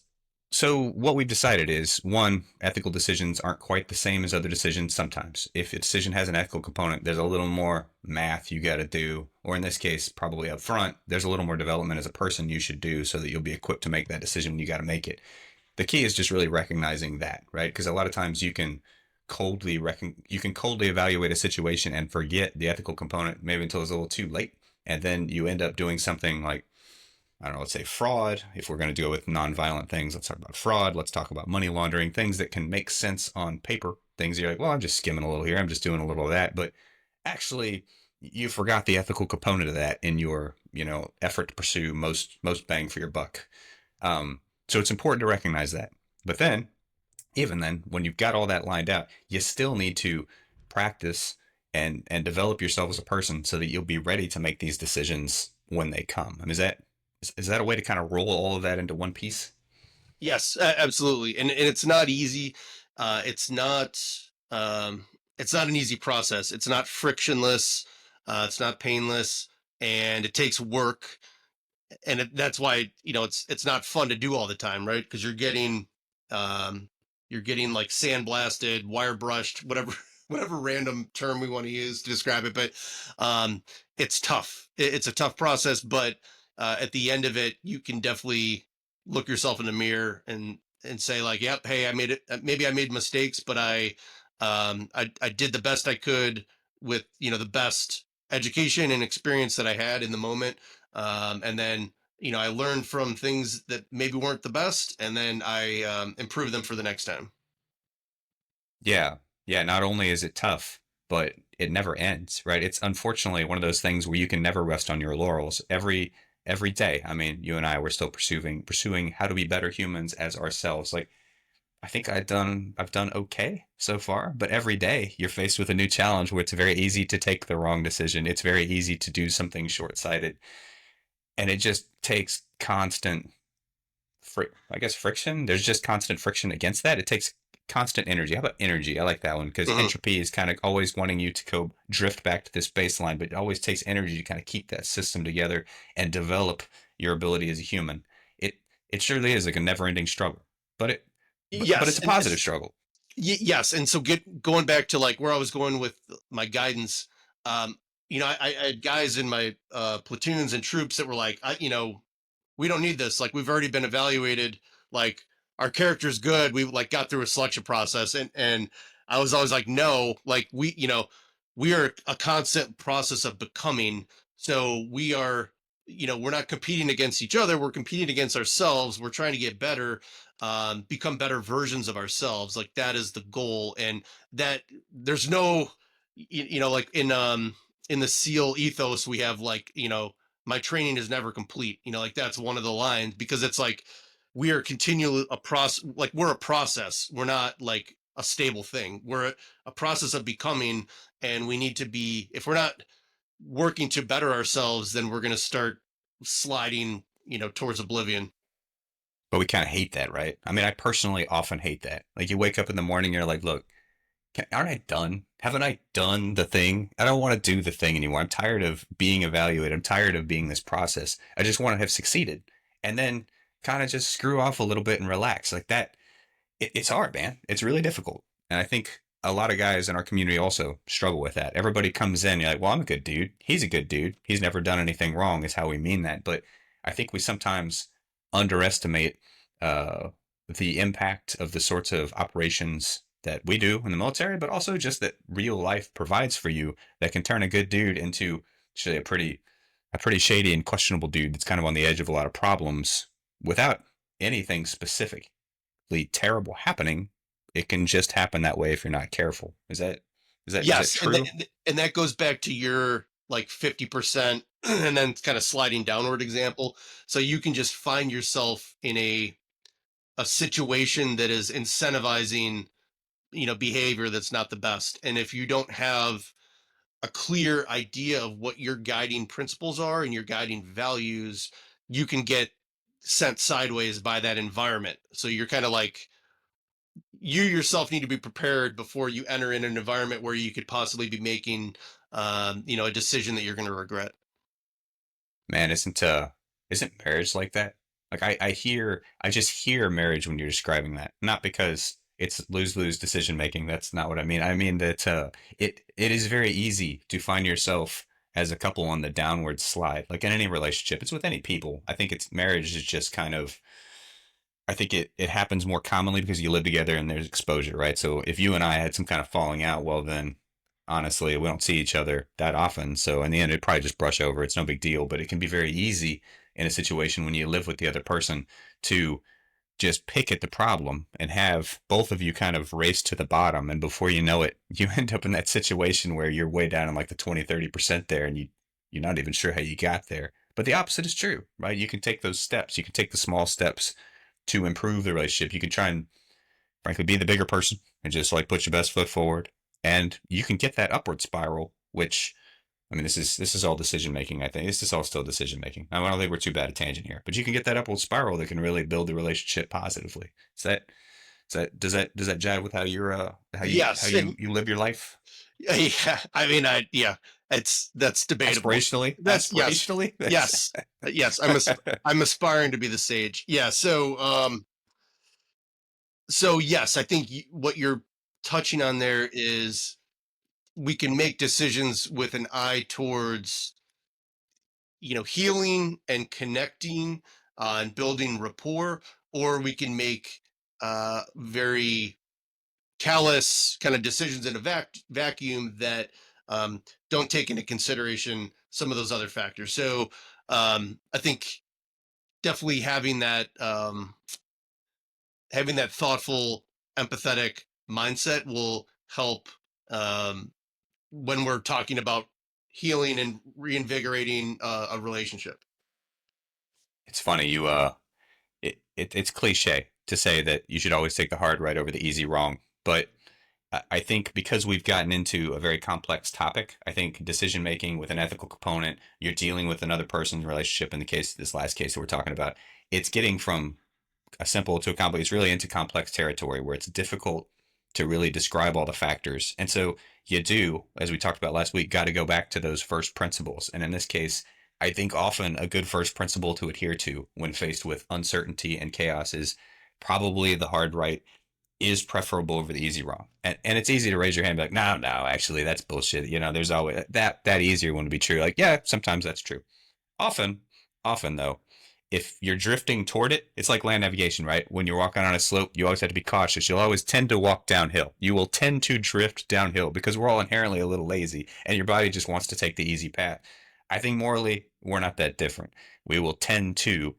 So what we've decided is one, ethical decisions aren't quite the same as other decisions. Sometimes, if a decision has an ethical component, there's a little more math you got to do, or in this case, probably up front, there's a little more development as a person you should do so that you'll be equipped to make that decision when you got to make it. The key is just really recognizing that, right? Because a lot of times you can coldly evaluate a situation and forget the ethical component maybe until it's a little too late, and then you end up doing something like, I don't know, let's say fraud. If we're going to deal with nonviolent things, let's talk about fraud. Let's talk about money laundering, things that can make sense on paper. Things you're like, well, I'm just skimming a little here, I'm just doing a little of that, but actually, you forgot the ethical component of that in your effort to pursue most bang for your buck. So it's important to recognize that. But then, even then, when you've got all that lined out, you still need to practice and develop yourself as a person so that you'll be ready to make these decisions when they come. I mean, is that a way to kind of roll all of that into one piece? Yes, absolutely. And it's not easy. It's not. It's not an easy process. It's not frictionless. It's not painless, and it takes work. And that's why it's not fun to do all the time, right? Because um, you're getting like sandblasted, wire brushed, whatever whatever random term we want to use to describe it. But it's tough. It's a tough process, but at the end of it, you can definitely look yourself in the mirror and say like, "Yep, hey, I made it. Maybe I made mistakes, but I did the best I could with, the best education and experience that I had in the moment. And then, I learned from things that maybe weren't the best, and then I improved them for the next time. Yeah. Yeah. Not only is it tough, but it never ends, right? It's unfortunately one of those things where you can never rest on your laurels. Every day. I mean, you and I were still pursuing how to be better humans as ourselves. Like I think I've done okay so far, but every day you're faced with a new challenge where it's very easy to take the wrong decision. It's very easy to do something short-sighted, and it just takes constant I guess friction. There's just constant friction against that. It takes constant energy. How about energy? I like that one because Mhm. entropy is kind of always wanting you to go drift back to this baseline, but it always takes energy to kind of keep that system together and develop your ability as a human. It it surely is like a never-ending struggle, but but Yes, it's a and positive struggle. yes, and so going back to like where I was going with my guidance. Um, I had guys in my platoons and troops that were like, we don't need this. Like, we've already been evaluated. Like, our character's good. We like got through a selection process, and I was always like, no, like we are a constant process of becoming. So we are, we're not competing against each other. We're competing against ourselves. We're trying to get better, become better versions of ourselves. Like that is the goal, and that there's no, like in the SEAL ethos, we have like, my training is never complete. Like that's one of the lines, because it's like we are continually a process. Like we're a process. We're not like a stable thing. We're a process of becoming, and we need to be. If we're not working to better ourselves, then we're going to start sliding, towards oblivion. But we kind of hate that, right? I mean, I personally often hate that. Like you wake up in the morning, you're like, look, aren't I done? Haven't I done the thing? I don't want to do the thing anymore. I'm tired of being evaluated. I'm tired of being this process. I just want to have succeeded. And then kind of just screw off a little bit and relax. Like that, it's hard, man. It's really difficult. And I think a lot of guys in our community also struggle with that. Everybody comes in, you're like, well, I'm a good dude. He's a good dude. He's never done anything wrong, is how we mean that. But I think we sometimes underestimate uh, the impact of the sorts of operations that we do in the military, but also just that real life provides for you that can turn a good dude into actually a pretty shady and questionable dude that's kind of on the edge of a lot of problems without anything specific terrible happening. It can just happen that way if you're not careful. Is that Yes, true? and that goes back to your like 50% and then kind of sliding downward example. So you can just find yourself in a situation that is incentivizing, behavior that's not the best. And if you don't have a clear idea of what your guiding principles are and your guiding values, you can get sent sideways by that environment. So you're kind of like, you yourself need to be prepared before you enter in an environment where you could possibly be making, a decision that you're going to regret. Man, isn't marriage like that? Like I just hear marriage when you're describing that. Not because it's lose-lose decision making. That's not what I mean. I mean that it is very easy to find yourself as a couple on the downward slide. Like in any relationship, it's with any people. I think it's marriage is just kind of I think it happens more commonly because you live together and there's exposure, right? So if you and I had some kind of falling out, well then honestly, we don't see each other that often. So in the end, it'd probably just brush over. It's no big deal, but it can be very easy in a situation when you live with the other person to just pick at the problem and have both of you kind of race to the bottom. And before you know it, you end up in that situation where you're way down in like the 20, 30% there and you're not even sure how you got there. But the opposite is true, right? You can take those steps. You can take the small steps to improve the relationship. You can try and frankly be the bigger person and just like put your best foot forward. And you can get that upward spiral, which I mean, this is all decision making. I think this is all still decision making. I don't think we're too bad at tangent here, but you can get that upward spiral that can really build the relationship positively. Does that jive with how you're how Yes. And you live your life yeah, I mean, yeah, that's debatable. aspirationally? That's yes, Aspirationally, yes, yes. I'm aspiring to be the sage. Yeah. So yes, I think what you're touching on there is we can make decisions with an eye towards, healing and connecting, and building rapport, or we can make very callous kind of decisions in a vacuum that don't take into consideration some of those other factors. So I think definitely having that thoughtful, empathetic mindset will help um, when we're talking about healing and reinvigorating a relationship. It's funny, it's cliche to say that you should always take the hard right over the easy wrong, but I think because we've gotten into a very complex topic, I think decision making with an ethical component, you're dealing with another person's relationship. In the case, this last case that we're talking about, it's getting from a simple to a complex. It's really into complex territory where it's difficult to really describe all the factors. And so you do, as we talked about last week, got to go back to those first principles. And in this case, I think often a good first principle to adhere to when faced with uncertainty and chaos is probably the hard right is preferable over the easy wrong. And it's easy to raise your hand and be like, no, actually, that's bullshit. There's always that easier one to be true. Like, yeah, sometimes that's true. Often, often though, if you're drifting toward it, it's like land navigation, right? When you're walking on a slope, you always have to be cautious. You'll always tend to walk downhill. You will tend to drift downhill because we're all inherently a little lazy and your body just wants to take the easy path. I think morally, we're not that different. We will tend to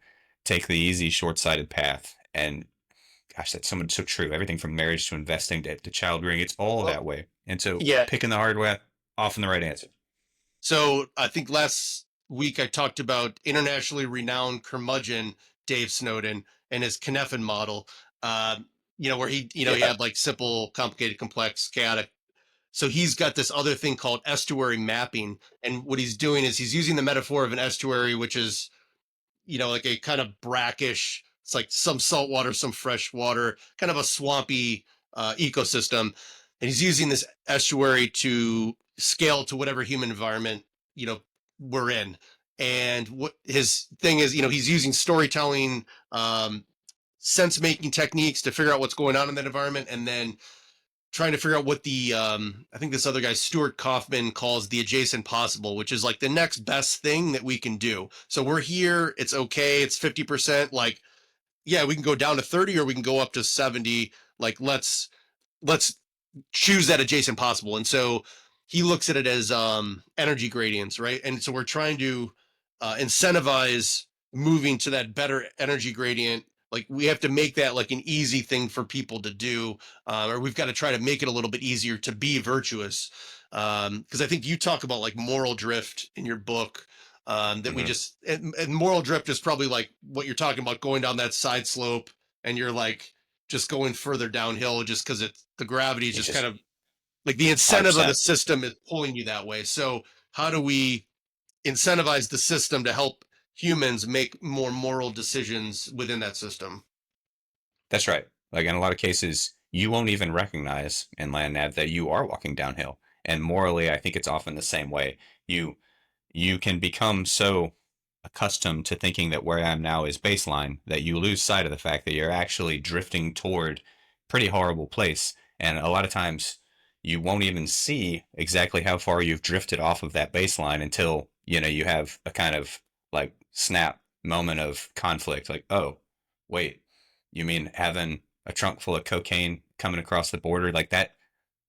take the easy, short sighted path. And gosh, that's so true. Everything from marriage to investing to child rearing, it's all Well, that way. And so yeah. picking the hard way, often the right answer. So I think last week I talked about internationally renowned curmudgeon Dave Snowden and his Cynefin model. Where he Yeah. had like simple, complicated, complex, chaotic. So he's got this other thing called estuary mapping, and what he's doing is he's using the metaphor of an estuary, which is like a kind of brackish. It's like some salt water, some fresh water, kind of a swampy ecosystem. And he's using this estuary to scale to whatever human environment, you know, we're in. And what his thing is, he's using storytelling, sense making techniques to figure out what's going on in that environment. And then trying to figure out what the I think this other guy Stuart Kaufman calls the adjacent possible, which is like the next best thing that we can do. So we're here, it's okay, it's 50%. Like, yeah, we can go down to 30 or we can go up to 70. Like, let's choose that adjacent possible. And so he looks at it as energy gradients, right? And so we're trying to incentivize moving to that better energy gradient. Like, we have to make that like an easy thing for people to do, or we've got to try to make it a little bit easier to be virtuous. Because I think you talk about like moral drift in your book. That we Mm-hmm. just and moral drift is probably like what you're talking about, going down that side slope and you're like just going further downhill just because the gravity is It's just just kind of like the incentive of the 100%. system is pulling you that way. So how do we incentivize the system to help humans make more moral decisions within that system? That's right. Like in a lot of cases, you won't even recognize in land nav that you are walking downhill. And morally, I think it's often the same way. You you can become so accustomed to thinking that where I am now is baseline that you lose sight of the fact that you're actually drifting toward pretty horrible place. And a lot of times you won't even see exactly how far you've drifted off of that baseline until, you have a kind of like snap moment of conflict. Like, oh, wait, you mean having a trunk full of cocaine coming across the border like that?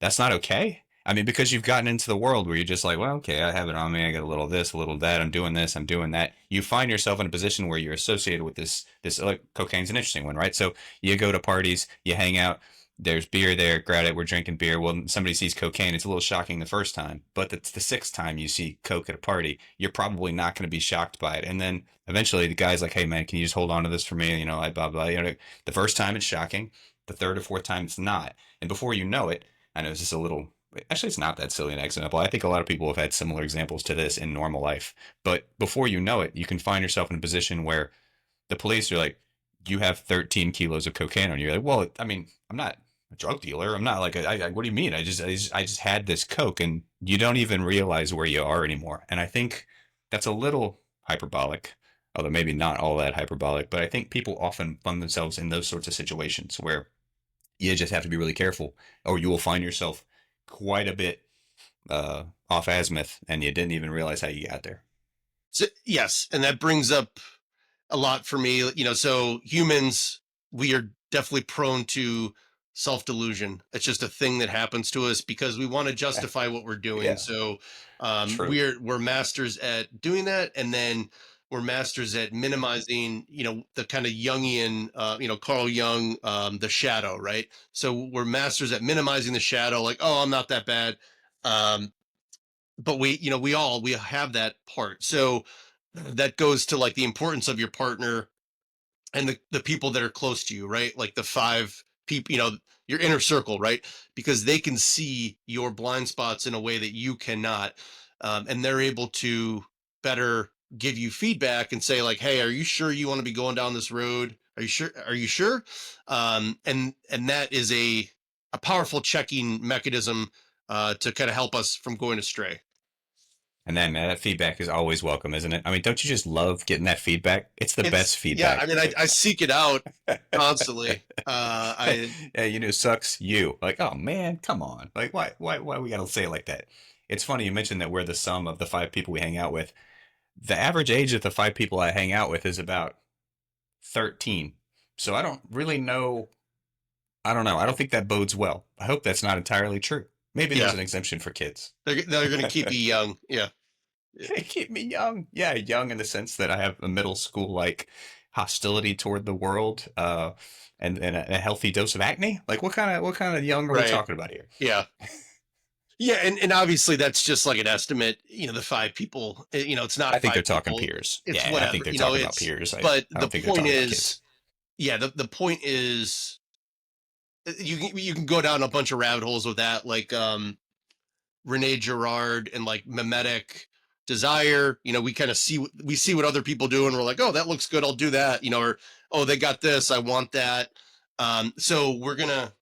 That's not okay. I mean, because you've gotten into the world where you're just like, well, okay, I have it on me. I got a little of this, a little of that. I'm doing this, I'm doing that. You find yourself in a position where you're associated with this like cocaine's an interesting one, right? So you go to parties, you hang out, there's beer there, grab it, we're drinking beer. Well, somebody sees cocaine, it's a little shocking the first time, but it's the sixth time you see coke at a party, you're probably not going to be shocked by it. And then eventually the guy's like, hey man, can you just hold on to this for me? I blah blah. The first time it's shocking, the third or fourth time it's not, and before you know it, I know this is a little. Actually, it's not that silly an example. I think a lot of people have had similar examples to this in normal life. But before you know it, you can find yourself in a position where the police are like, you have 13 kilos of cocaine on you. You're like, well, I mean, I'm not a drug dealer. I'm not like, what do you mean? I just had this coke, and you don't even realize where you are anymore. And I think that's a little hyperbolic, although maybe not all that hyperbolic. But I think people often find themselves in those sorts of situations where you just have to be really careful, or you will find yourself quite a bit off azimuth, and you didn't even realize how you got there. So, yes, and that brings up a lot for me. So humans, we are definitely prone to self-delusion. It's just a thing that happens to us because we want to justify what we're doing. Yeah, So true. we're masters at doing that, and then we're masters at minimizing, the kind of Jungian, Carl Jung, the shadow, right? So we're masters at minimizing the shadow, like, oh, I'm not that bad. Um, but we have that part. So that goes to like the importance of your partner and the people that are close to you, right? Like the five people, your inner circle, right? Because they can see your blind spots in a way that you cannot. And they're able to better give you feedback and say like, hey, are you sure you want to be going down this road? Are you sure? Are you sure? And that is a powerful checking mechanism to kind of help us from going astray. And then that feedback is always welcome, isn't it? I mean, don't you just love getting that feedback? It's the best Yeah, I feedback. mean, I seek it out constantly. I Yeah, sucks you. Like, oh man, come on. Like, why we gotta say it like that? It's funny you mentioned that we're the sum of the five people we hang out with. The average age of the five people I hang out with is about 13. So I don't really know. I don't know. I don't think that bodes well. I hope that's not entirely true. Maybe there's Yeah, an exemption for kids. they're going to keep you young. Yeah. They keep me young. Yeah, young in the sense that I have a middle school like hostility toward the world, and a healthy dose of acne. Like what kind of young are we Right. talking about here? Yeah. Yeah, and obviously that's just like an estimate. The five people. It's not I think they're five talking people. peers. It's Yeah, I think whatever. they're talking about It's. peers. I, But I the don't think they're point talking about is, kids. yeah, the point is, you can go down a bunch of rabbit holes with that, like Rene Girard and like mimetic desire. We kind of see what other people do, and we're like, oh, that looks good, I'll do that. Or oh, they got this, I want that. So we're gonna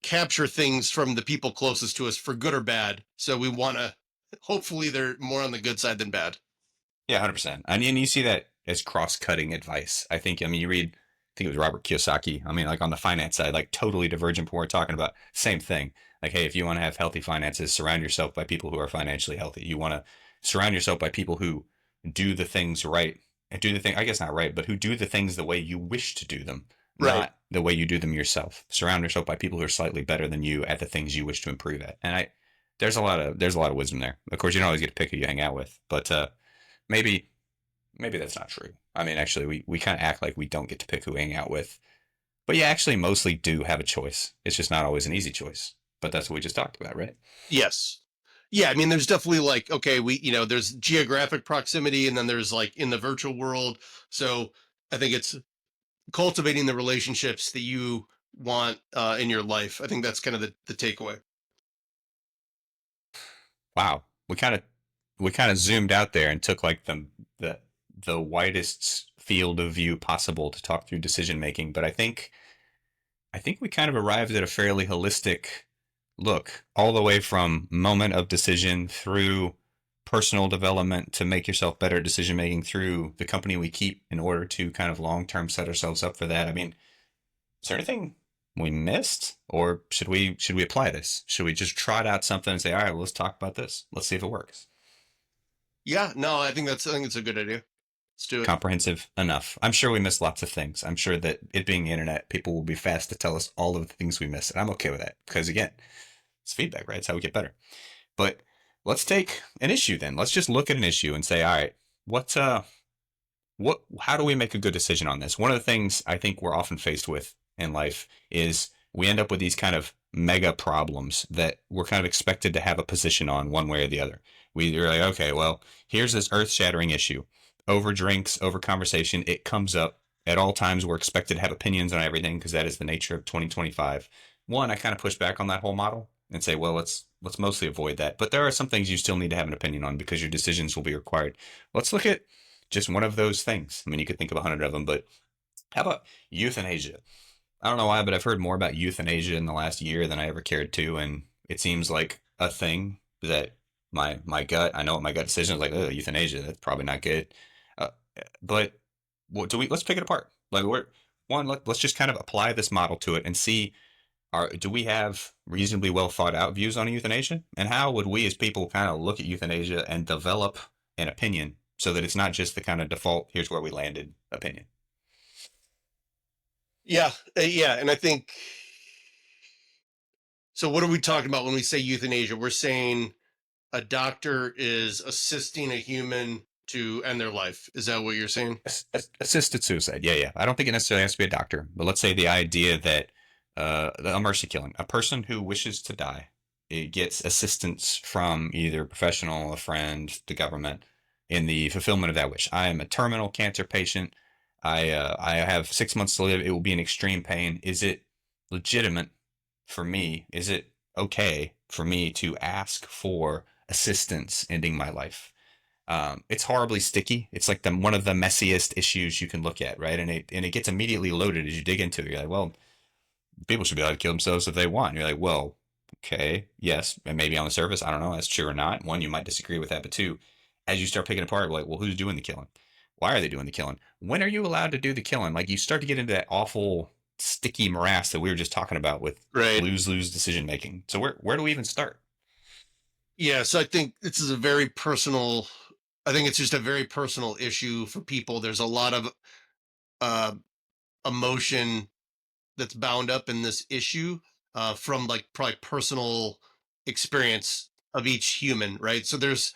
capture things from the people closest to us for good or bad. So we want to, hopefully they're more on the good side than bad. Yeah, 100%. And you see that as cross-cutting advice. I mean, you read, I think it was Robert Kiyosaki. I mean, like on the finance side, like totally divergent from what we're talking about. Same thing. Like, hey, if you want to have healthy finances, surround yourself by people who are financially healthy. You want to surround yourself by people who do the things right and do the thing, I guess not right, but who do the things the way you wish to do them, Right. not the way you do them yourself. Surround yourself by people who are slightly better than you at the things you wish to improve at. And there's a lot of wisdom there. Of course, you don't always get to pick who you hang out with, but maybe maybe that's not true. I mean, actually, we kind of act like we don't get to pick who we hang out with, but you actually mostly do have a choice. It's just not always an easy choice. But that's what we just talked about, right? Yes. Yeah, I mean, there's definitely like, okay, there's geographic proximity, and then there's like in the virtual world. So I think it's cultivating the relationships that you want in your life. I think that's kind of the takeaway. Wow, we kind of zoomed out there and took like the the widest field of view possible to talk through decision making. But I think we kind of arrived at a fairly holistic look, all the way from moment of decision through personal development to make yourself better decision making through the company we keep in order to kind of long term set ourselves up for that. I mean, is there anything we missed, or should we apply this? Should we just trot out something and say, all right, well, let's talk about this. Let's see if it works. Yeah, no, I think it's a good idea. Let's do it. Comprehensive enough. I'm sure we missed lots of things. I'm sure that it being the internet, people will be fast to tell us all of the things we missed. And I'm okay with that because, again, it's feedback, right? It's how we get better. But let's take an issue then. Let's just look at an issue and say, all right, how do we make a good decision on this? One of the things I think we're often faced with in life is we end up with these kind of mega problems that we're kind of expected to have a position on one way or the other. We're like, okay, well, here's this earth shattering issue. Over drinks, over conversation, it comes up at all times. We're expected to have opinions on everything because that is the nature of 2025. One, I kind of push back on that whole model and say, well, let's mostly avoid that. But there are some things you still need to have an opinion on because your decisions will be required. Let's look at just one of those things. I mean, you could think of 100 of them, but how about euthanasia? I don't know why, but I've heard more about euthanasia in the last year than I ever cared to, and it seems like a thing that my gut. I know what my gut decision is like. Oh, euthanasia. That's probably not good. Uh, but what do we? Let's pick it apart. Like let's just kind of apply this model to it and see. Do we have reasonably well thought out views on euthanasia, and how would we as people kind of look at euthanasia and develop an opinion so that it's not just the kind of default here's where we landed opinion? Yeah, yeah, and I think so. What are we talking about when we say euthanasia? We're saying a doctor is assisting a human to end their life. Is that what you're saying? Assisted suicide. Yeah, yeah. I don't think it necessarily has to be a doctor, but let's say the idea that a mercy killing, a person who wishes to die, it gets assistance from either a professional, a friend, the government, in the fulfillment of that wish. I am a terminal cancer patient. I have 6 months to live. It will be in extreme pain. Is it legitimate for me? Is it okay for me to ask for assistance ending my life? It's horribly sticky. It's like the one of the messiest issues you can look at, right? And it gets immediately loaded as you dig into it. You're like, well, people should be able to kill themselves if they want. You're like, well, okay, yes, and maybe on the surface, I don't know, that's true or not. One, you might disagree with that, but two, as you start picking apart, like, well, who's doing the killing? Why are they doing the killing? When are you allowed to do the killing? Like, you start to get into that awful sticky morass that we were just talking about with Right. lose decision making. So where do we even start? Yeah. So I think this is a very personal. I think it's just a very personal issue for people. There's a lot of uh, emotion that's bound up in this issue from like probably personal experience of each human, right? So there's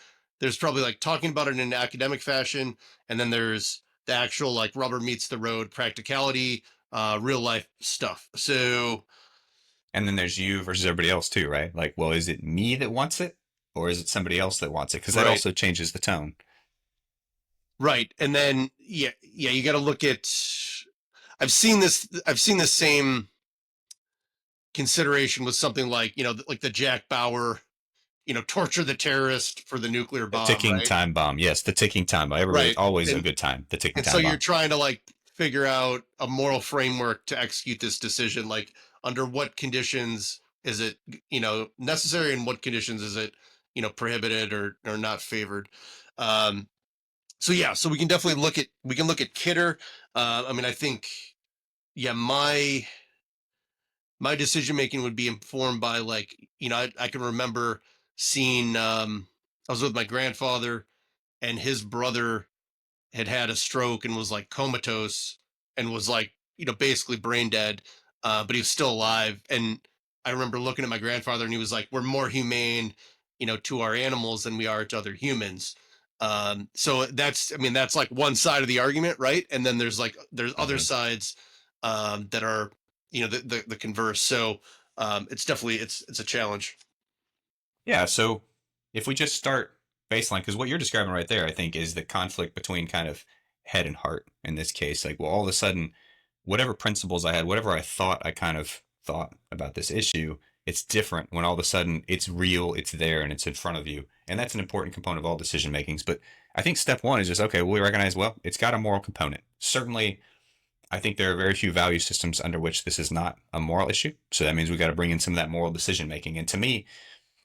probably like talking about it in an academic fashion, and then there's the actual like rubber meets the road practicality, real life stuff. So And then there's you versus everybody else too, right? Like, well, is it me that wants it or is it somebody else that wants it? Because that right, also changes the tone. right, and then yeah, you got to look at. I've seen this. I've seen the same consideration with something like like the Jack Bauer torture the terrorist for the nuclear The bomb, ticking right? time bomb. Yes, the ticking time bomb. Everybody, Right. always a And good time. The ticking and so time you're bomb. trying to like figure out a moral framework to execute this decision, like under what conditions is it, necessary, and what conditions is it, prohibited or not favored. Um, so yeah, so we can look at Kidder. I mean, I think yeah, my decision making would be informed by like I can remember seeing I was with my grandfather and his brother had a stroke and was like comatose and was like basically brain dead, but he was still alive. And I remember looking at my grandfather and he was like, we're more humane to our animals than we are to other humans. So that's, I mean, that's like one side of the argument, right? And then there's other Mhm. sides that are the converse. So it's definitely it's a challenge. Yeah. So if we just start baseline, because what you're describing right there, I think, is the conflict between kind of head and heart in this case. Like, well, all of a sudden, whatever principles I had, whatever I thought I kind of thought about this issue, it's different when all of a sudden it's real, it's there, and it's in front of you. And that's an important component of all decision makings. But I think step one is just, okay, well, we recognize, well, it's got a moral component. Certainly, I think there are very few value systems under which this is not a moral issue. So that means we got to bring in some of that moral decision making. And to me,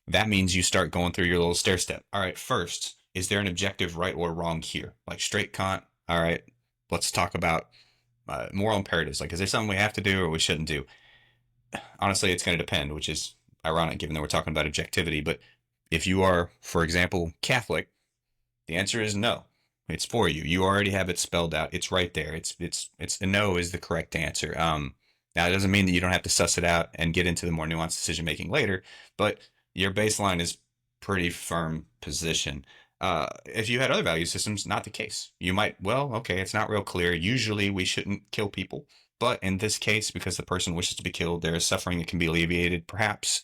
that means you start going through your little stair step. All right, first, is there an objective right or wrong here? Like straight Kant. All right, let's talk about moral imperatives. Like, is there something we have to do or we shouldn't do? Honestly, it's going to depend, which is ironic given that we're talking about objectivity. But if you are, for example, Catholic, the answer is no. It's for you. You already have it spelled out. It's right there. It's a no is the correct answer. Now it doesn't mean that you don't have to suss it out and get into the more nuanced decision making later, but your baseline is pretty firm position. If you had other value systems, not the case. You might, well, okay, it's not real clear. Usually we shouldn't kill people, but in this case, because the person wishes to be killed, there is suffering that can be alleviated. Perhaps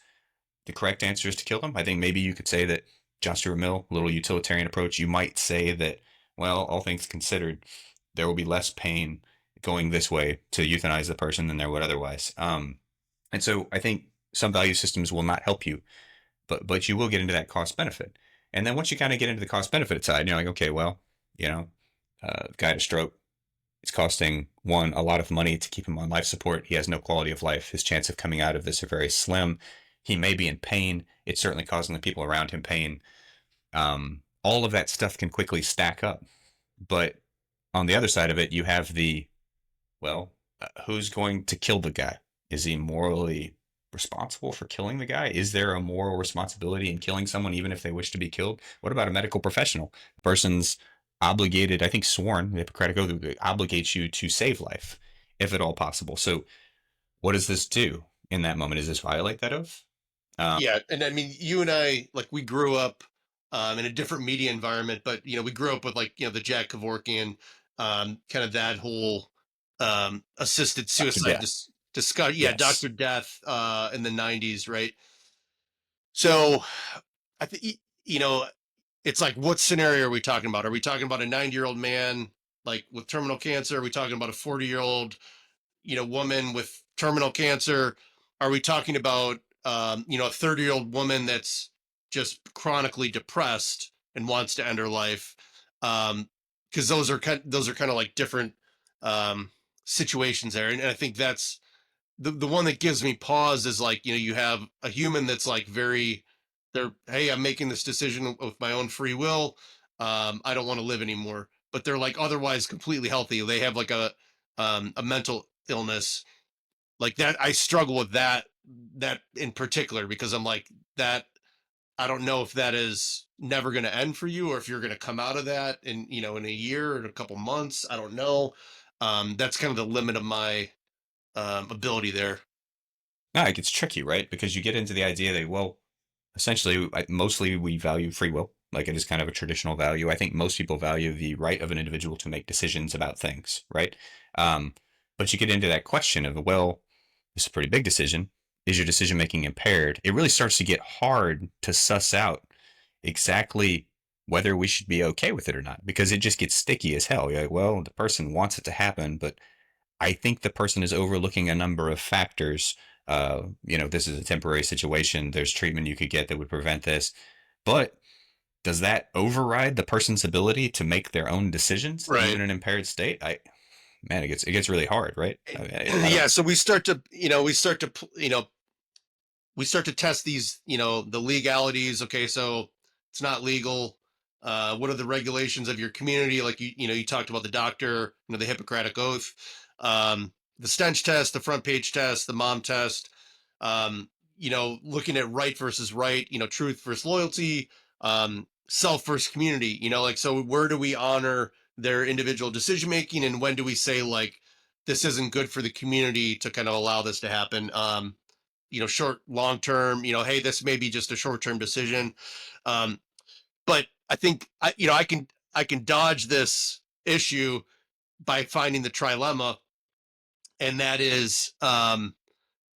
the correct answer is to kill them. I think maybe you could say that John Stuart Mill, a little utilitarian approach, you might say that, well, all things considered, there will be less pain going this way to euthanize the person than there would otherwise. And so I think some value systems will not help you, but you will get into that cost benefit. And then once you kind of get into the cost benefit side, you're like, okay, well, you know, guy had a stroke. It's costing one a lot of money to keep him on life support. He has no quality of life. His chance of coming out of this are very slim. He may be in pain. It's certainly causing the people around him pain. All of that stuff can quickly stack up. But on the other side of it, you have the, well, who's going to kill the guy? Is he morally responsible for killing the guy? Is there a moral responsibility in killing someone even if they wish to be killed? What about a medical professional? The person's obligated, I think sworn, the Hippocratic Oath obligates you to save life. if at all possible. So what does this do in that moment? Does this violate that oath? Yeah, and I mean, you and I, like, we grew up in a different media environment, but we grew up with, like, the Jack Kevorkian, kind of that whole assisted Dr. suicide Death. discuss. Yeah, Yes. Doctor Death in the '90s, right? So I think it's like, what scenario are we talking about? Are we talking about a 90-year-old man like with terminal cancer? Are we talking about a 40-year-old woman with terminal cancer? Are we talking about a 30-year-old woman that's just chronically depressed and wants to end her life? Because those are kind of like different um, situations there, and I think that's the one that gives me pause is like, you have a human that's like very, they're, hey, I'm making this decision with my own free will. I don't want to live anymore, but they're like otherwise completely healthy. They have like a mental illness like that. I struggle with that in particular, because I'm like that. I don't know if that is never going to end for you, or if you're going to come out of that in a year or a couple months. I don't know. That's kind of the limit of my ability there. No, it gets tricky, right? Because you get into the idea that, well, essentially, mostly we value free will. Like it is kind of a traditional value. I think most people value the right of an individual to make decisions about things, right? Um, but you get into that question of, well, this is a pretty big decision. Is your decision making impaired? It really starts to get hard to suss out exactly whether we should be okay with it or not, because it just gets sticky as hell. You're like, well, the person wants it to happen, but I think the person is overlooking a number of factors. This is a temporary situation. There's treatment you could get that would prevent this. But does that override the person's ability to make their own decisions, even Right. in an impaired state? It gets really hard, right? I don't. Yeah. So we start to test these, the legalities. Okay. So it's not legal. What are the regulations of your community? Like, you talked about the doctor, the Hippocratic Oath, the stench test, the front page test, the mom test, looking at right versus right, truth versus loyalty, self versus community, like, so where do we honor their individual decision making, and when do we say, like, this isn't good for the community to kind of allow this to happen? Short, long term, hey, this may be just a short term decision. Um, but I think I can dodge this issue by finding the trilemma, and that is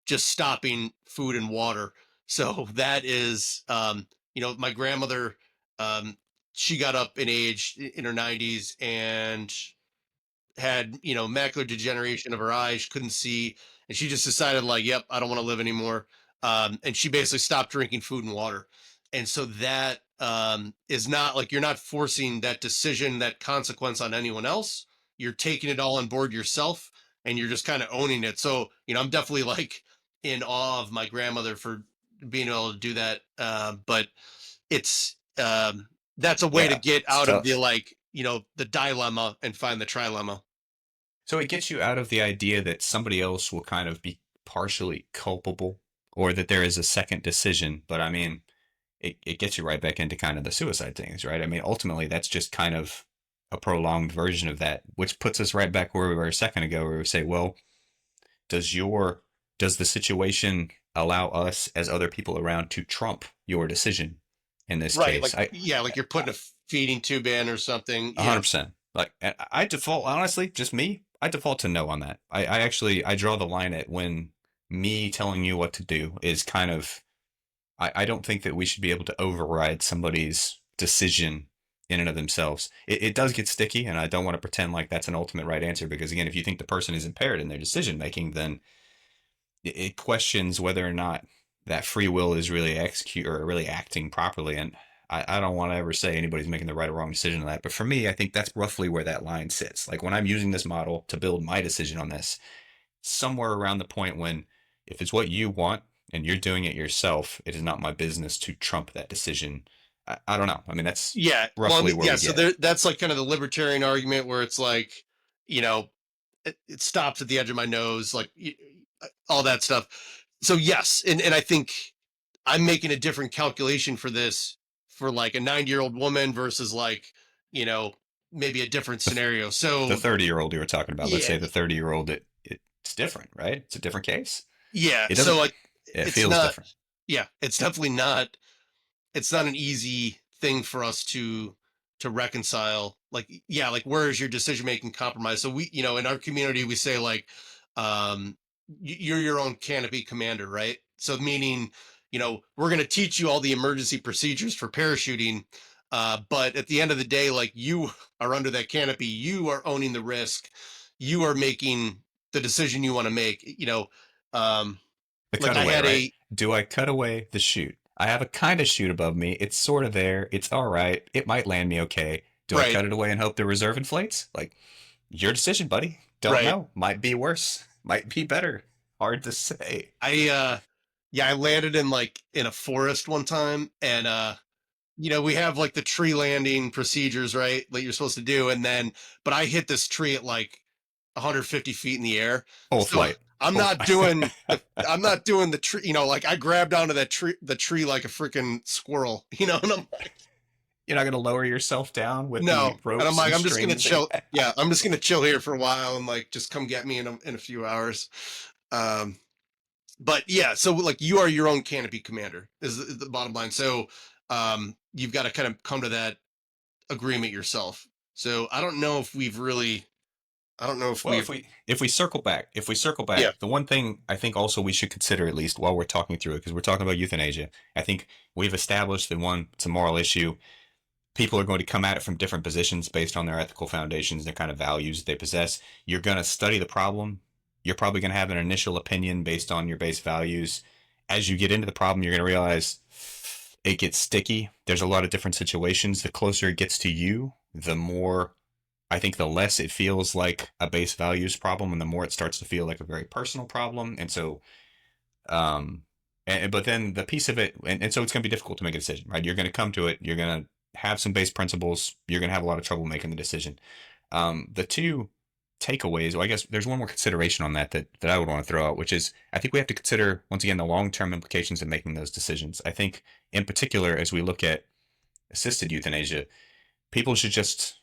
just stopping food and water. So that is, my grandmother, um, she got up in age in her 90s and had macular degeneration of her eyes. She couldn't see, and she just decided, like, yep, I don't want to live anymore. And she basically stopped drinking food and water. And so that is not like, you're not forcing that decision, that consequence on anyone else. You're taking it all on board yourself, and you're just kind of owning it. So I'm definitely like in awe of my grandmother for being able to do that. But it's that's a way to Yeah, get it's out of the, tough. like, the dilemma and find the trilemma. So it gets you out of the idea that somebody else will kind of be partially culpable or that there is a second decision. But I mean, it gets you right back into kind of the suicide things, right? I mean, ultimately, that's just kind of a prolonged version of that, which puts us right back where we were a second ago, where we say, well, does your does the situation allow us as other people around to trump your decision in this Right, case? like, yeah, like you're putting a feeding tube in or something. Yeah. 100%. Like I default, honestly, just me. I default to no on that. I actually I draw the line at when me telling you what to do is kind of. I don't think that we should be able to override somebody's decision in and of themselves. It does get sticky, and I don't want to pretend like that's an ultimate right answer because again, if you think the person is impaired in their decision making, then it questions whether or not that free will is really execute or really acting properly. And I don't want to ever say anybody's making the right or wrong decision on that. But for me, I think that's roughly where that line sits. Like when I'm using this model to build my decision on this, somewhere around the point when if it's what you want and you're doing it yourself, it is not my business to trump that decision. I don't know. I mean, that's Yeah. Well, roughly where yeah. we So get. that's like kind of the libertarian argument where it's like, you know, it stops at the edge of my nose, like, all that stuff. So yes, and I think I'm making a different calculation for this, for like a 90-year-old woman versus, like, you know, maybe a different The, scenario. the So 30-year-old you were talking about, let's yeah, say the 30-year-old, it's different, right? It's a different case. Yeah. It So doesn't. like, It it's feels not. different. Yeah, it's definitely not. It's not an easy thing for us to reconcile. Like, yeah, like where is your decision making compromise? So we, in our community, we say like, um, you're your own canopy commander, right? So meaning, we're going to teach you all the emergency procedures for parachuting. But at the end of the day, like you are under that canopy, you are owning the risk, you are making the decision you want to make. Um, The like I cutaway, had right? a Do I cut away the chute? I have a kind of chute above me. It's sort of there. It's all right. It might land me okay. Do I right, cut it away and hope the reserve inflates? Like, your decision, buddy. Don't right. know. Might be worse. Might be better. Hard to say. I landed in a forest one time, and we have like the tree landing procedures, right? That you're supposed to do, and then but I hit this tree at like 150 feet in the air. Full So flight. I'm Full. not doing the tree, like I grabbed onto the tree like a freaking squirrel, and I'm You're not gonna lower yourself down with the no, and I'm ropes like, and I'm just gonna strings that you chill. have. Yeah, I'm just gonna chill here for a while and like just come get me in a few hours. Um, but yeah, so like you are your own canopy commander is the bottom line. So you've got to kind of come to that agreement yourself. So I don't know if Well, we've if we circle yeah, back, the one thing I think also we should consider at least while we're talking through it, because we're talking about euthanasia, I think we've established that one, it's a moral issue. People are going to come at it from different positions based on their ethical foundations, their kind of values they possess. You're going to study the problem. You're probably going to have an initial opinion based on your base values. As you get into the problem, you're going to realize it gets sticky. There's a lot of different situations. The closer it gets to you, the more I think the less it feels like a base values problem, and the more it starts to feel like a very personal problem. And so, um, but then the piece of it, and so it's going to be difficult to make a decision, right? You're going to come to it. You're going to have some base principles. You're going to have a lot of trouble making the decision. The two takeaways, well, I guess there's one more consideration on that I would want to throw out, which is I think we have to consider once again the long-term implications of making those decisions. I think in particular as we look at assisted euthanasia, people should just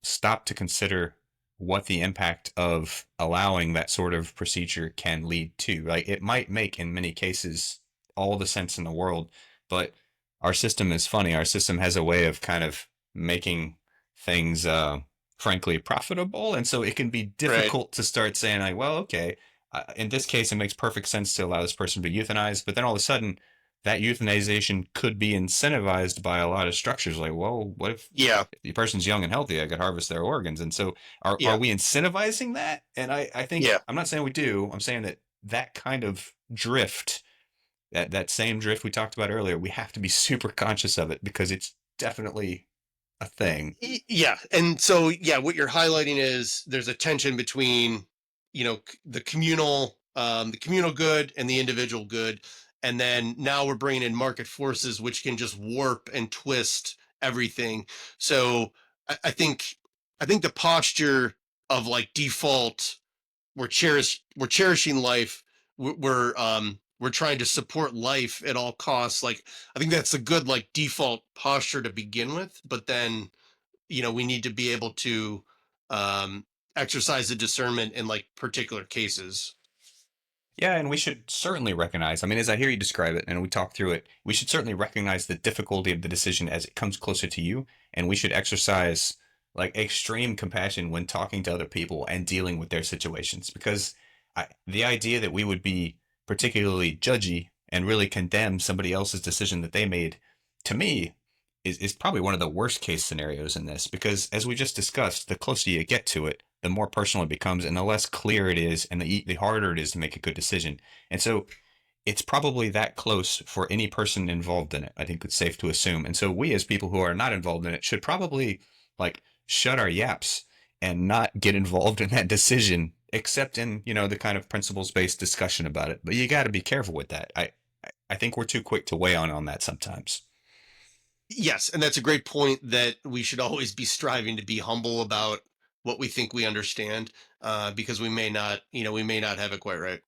stop to consider what the impact of allowing that sort of procedure can lead to. Like it might make in many cases all the sense in the world, but our system is funny. Our system has a way of kind of making things frankly profitable, and so it can be right, difficult to start saying like, well, okay, in this case it makes perfect sense to allow this person to be euthanized, but then all of a sudden that euthanization could be incentivized by a lot of structures like, well, what if yeah, the person's young and healthy, I could harvest their organs. And so are yeah, we incentivizing that? And I think yeah. I'm not saying we do. I'm saying that that kind of drift, that same drift we talked about earlier, we have to be super conscious of it because it's definitely a thing. Yeah, and so yeah, what you're highlighting is there's a tension between the communal good and the individual good, and then now we're bringing in market forces which can just warp and twist everything. So I think the posture of like default, we're cherishing life, we're trying to support life at all costs. Like I think that's a good like default posture to begin with, but then we need to be able to um exercise the discernment in like particular cases. Yeah, and we should certainly recognize, I mean, as I hear you describe it and we talk through it, we should certainly recognize the difficulty of the decision as it comes closer to you. And we should exercise like extreme compassion when talking to other people and dealing with their situations. Because the idea that we would be particularly judgy and really condemn somebody else's decision that they made, to me, is probably one of the worst case scenarios in this. Because as we just discussed, the closer you get to it, the more personal it becomes and the less clear it is and the harder it is to make a good decision. And so it's probably that close for any person involved in it. I think it's safe to assume. And so we as people who are not involved in it should probably like shut our yaps and not get involved in that decision except in, the kind of principles based discussion about it. But you got to be careful with that. I think we're too quick to weigh on that sometimes. Yes, and that's a great point that we should always be striving to be humble about what we think we understand, because we may not have it quite right.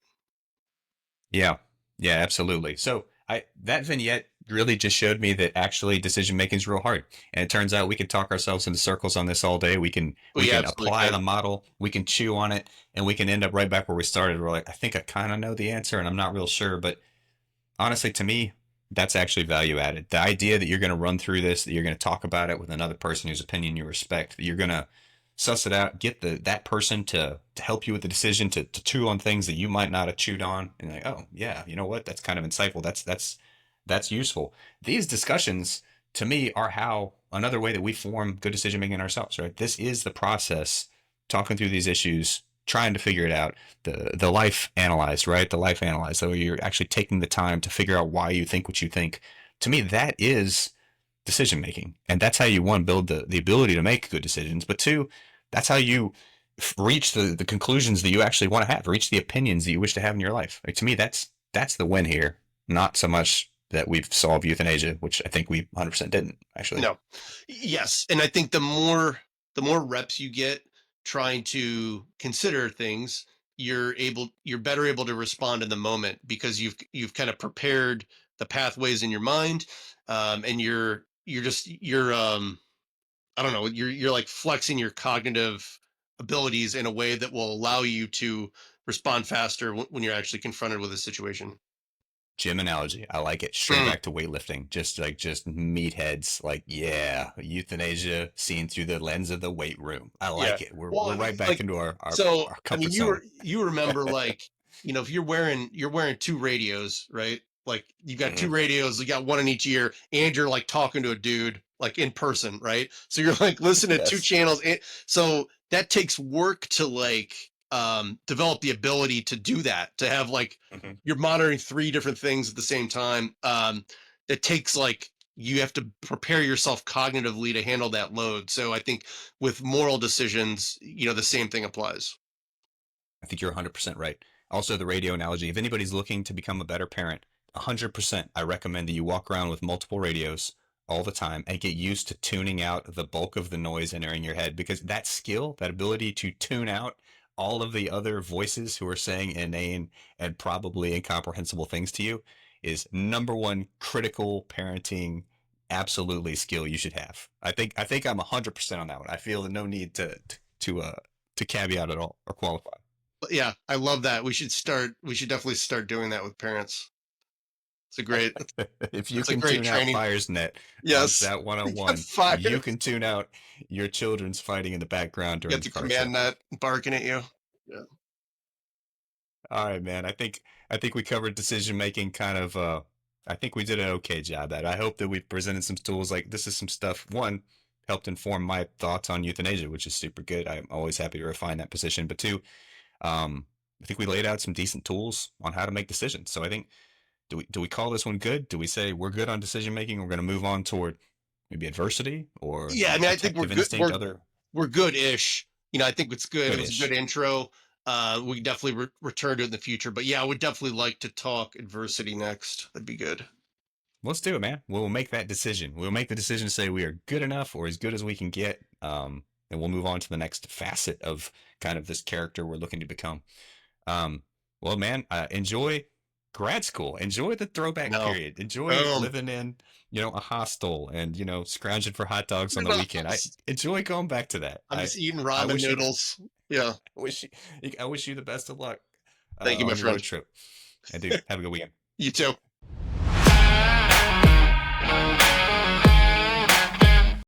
Yeah. Yeah, absolutely. So that vignette really just showed me that actually decision making is real hard. And it turns out we can talk ourselves into circles on this all day. We can We absolutely apply can. the model, we can chew on it, and we can end up right back where we started. We're like, I think I kind of know the answer, and I'm not real sure. But honestly, to me, that's actually value added. The idea that you're going to run through this, that you're going to talk about it with another person whose opinion you respect, that you're going to suss it out, get that person to help you with the decision, to chew on things that you might not have chewed on, and like, oh yeah, you know what? That's kind of insightful. That's useful. These discussions to me are how another way that we form good decision making ourselves, right? This is the process, talking through these issues, trying to figure it out, the life analyzed, right? The life analyzed. So you're actually taking the time to figure out why you think what you think. To me, that is decision making. And that's how you, one, build the ability to make good decisions, but two, that's how you reach the conclusions that you actually want to have, reach the opinions that you wish to have in your life. Like, to me, that's the win here. Not so much that we've solved euthanasia, which I think we 100% didn't actually. No. Yes. And I think the more reps you get trying to consider things, you're better able to respond in the moment because you've kind of prepared the pathways in your mind. And you're I don't know, you're like flexing your cognitive abilities in a way that will allow you to respond faster when you're actually confronted with a situation. Gym analogy. I like it. Straight back to weightlifting. Just meatheads. Like, yeah, euthanasia seen through the lens of the weight room. I like it. We're right back like, into our so I comfort mean, zone. you remember, like, if you're wearing two radios, right? Like, you've got two radios, you got one in each ear, and you're like talking to a dude like in person, right? So you're like listening to two Yes. channels. So that takes work to like develop the ability to do that, to have like you're monitoring three different things at the same time. It takes like you have to prepare yourself cognitively to handle that load. So I think with moral decisions, the same thing applies. I think you're 100% right. Also, the radio analogy. If anybody's looking to become a better parent, 100%, I recommend that you walk around with multiple radios all the time and get used to tuning out the bulk of the noise entering your head, because that skill, that ability to tune out all of the other voices who are saying inane and probably incomprehensible things to you, is number one critical parenting absolutely skill you should have. I think I'm 100% on that one. I feel no need to caveat at all or qualify. But yeah, I love that. We should definitely start doing that with parents. It's a great, If you it's a can great tune out training. FireSnet on Yes. Sat 101, Fire. you can tune out your children's fighting in the background You during got the car command show. net barking at you. Yeah. All right, man. I think we covered decision making kind of I think we did an okay job at it. I hope that we presented some tools. Like, this is some stuff, one, helped inform my thoughts on euthanasia, which is super good. I'm always happy to refine that position. But two, I think we laid out some decent tools on how to make decisions. So I think, do we call this one good? Do we say we're good on decision making? We're going to move on toward maybe adversity or Yeah, I mean, I think we're protective good. instinct, other We're good-ish. I think it's good. It was a good-ish. good intro. We can definitely return to it in the future. But yeah, I would definitely like to talk adversity next. That'd be good. Let's do it, man. We'll make that decision. We'll make the decision to say we are good enough or as good as we can get. And we'll move on to the next facet of kind of this character we're looking to become. Um, well, man, enjoy grad school. Enjoy the throwback No. period. Enjoy living in, a hostel and, scrounging for hot dogs on the weekend. I enjoy going back to that. I'm just eating ramen noodles. Yeah. I wish you the best of luck Thank you, my on your friend. road trip. And dude, have a good weekend. You too.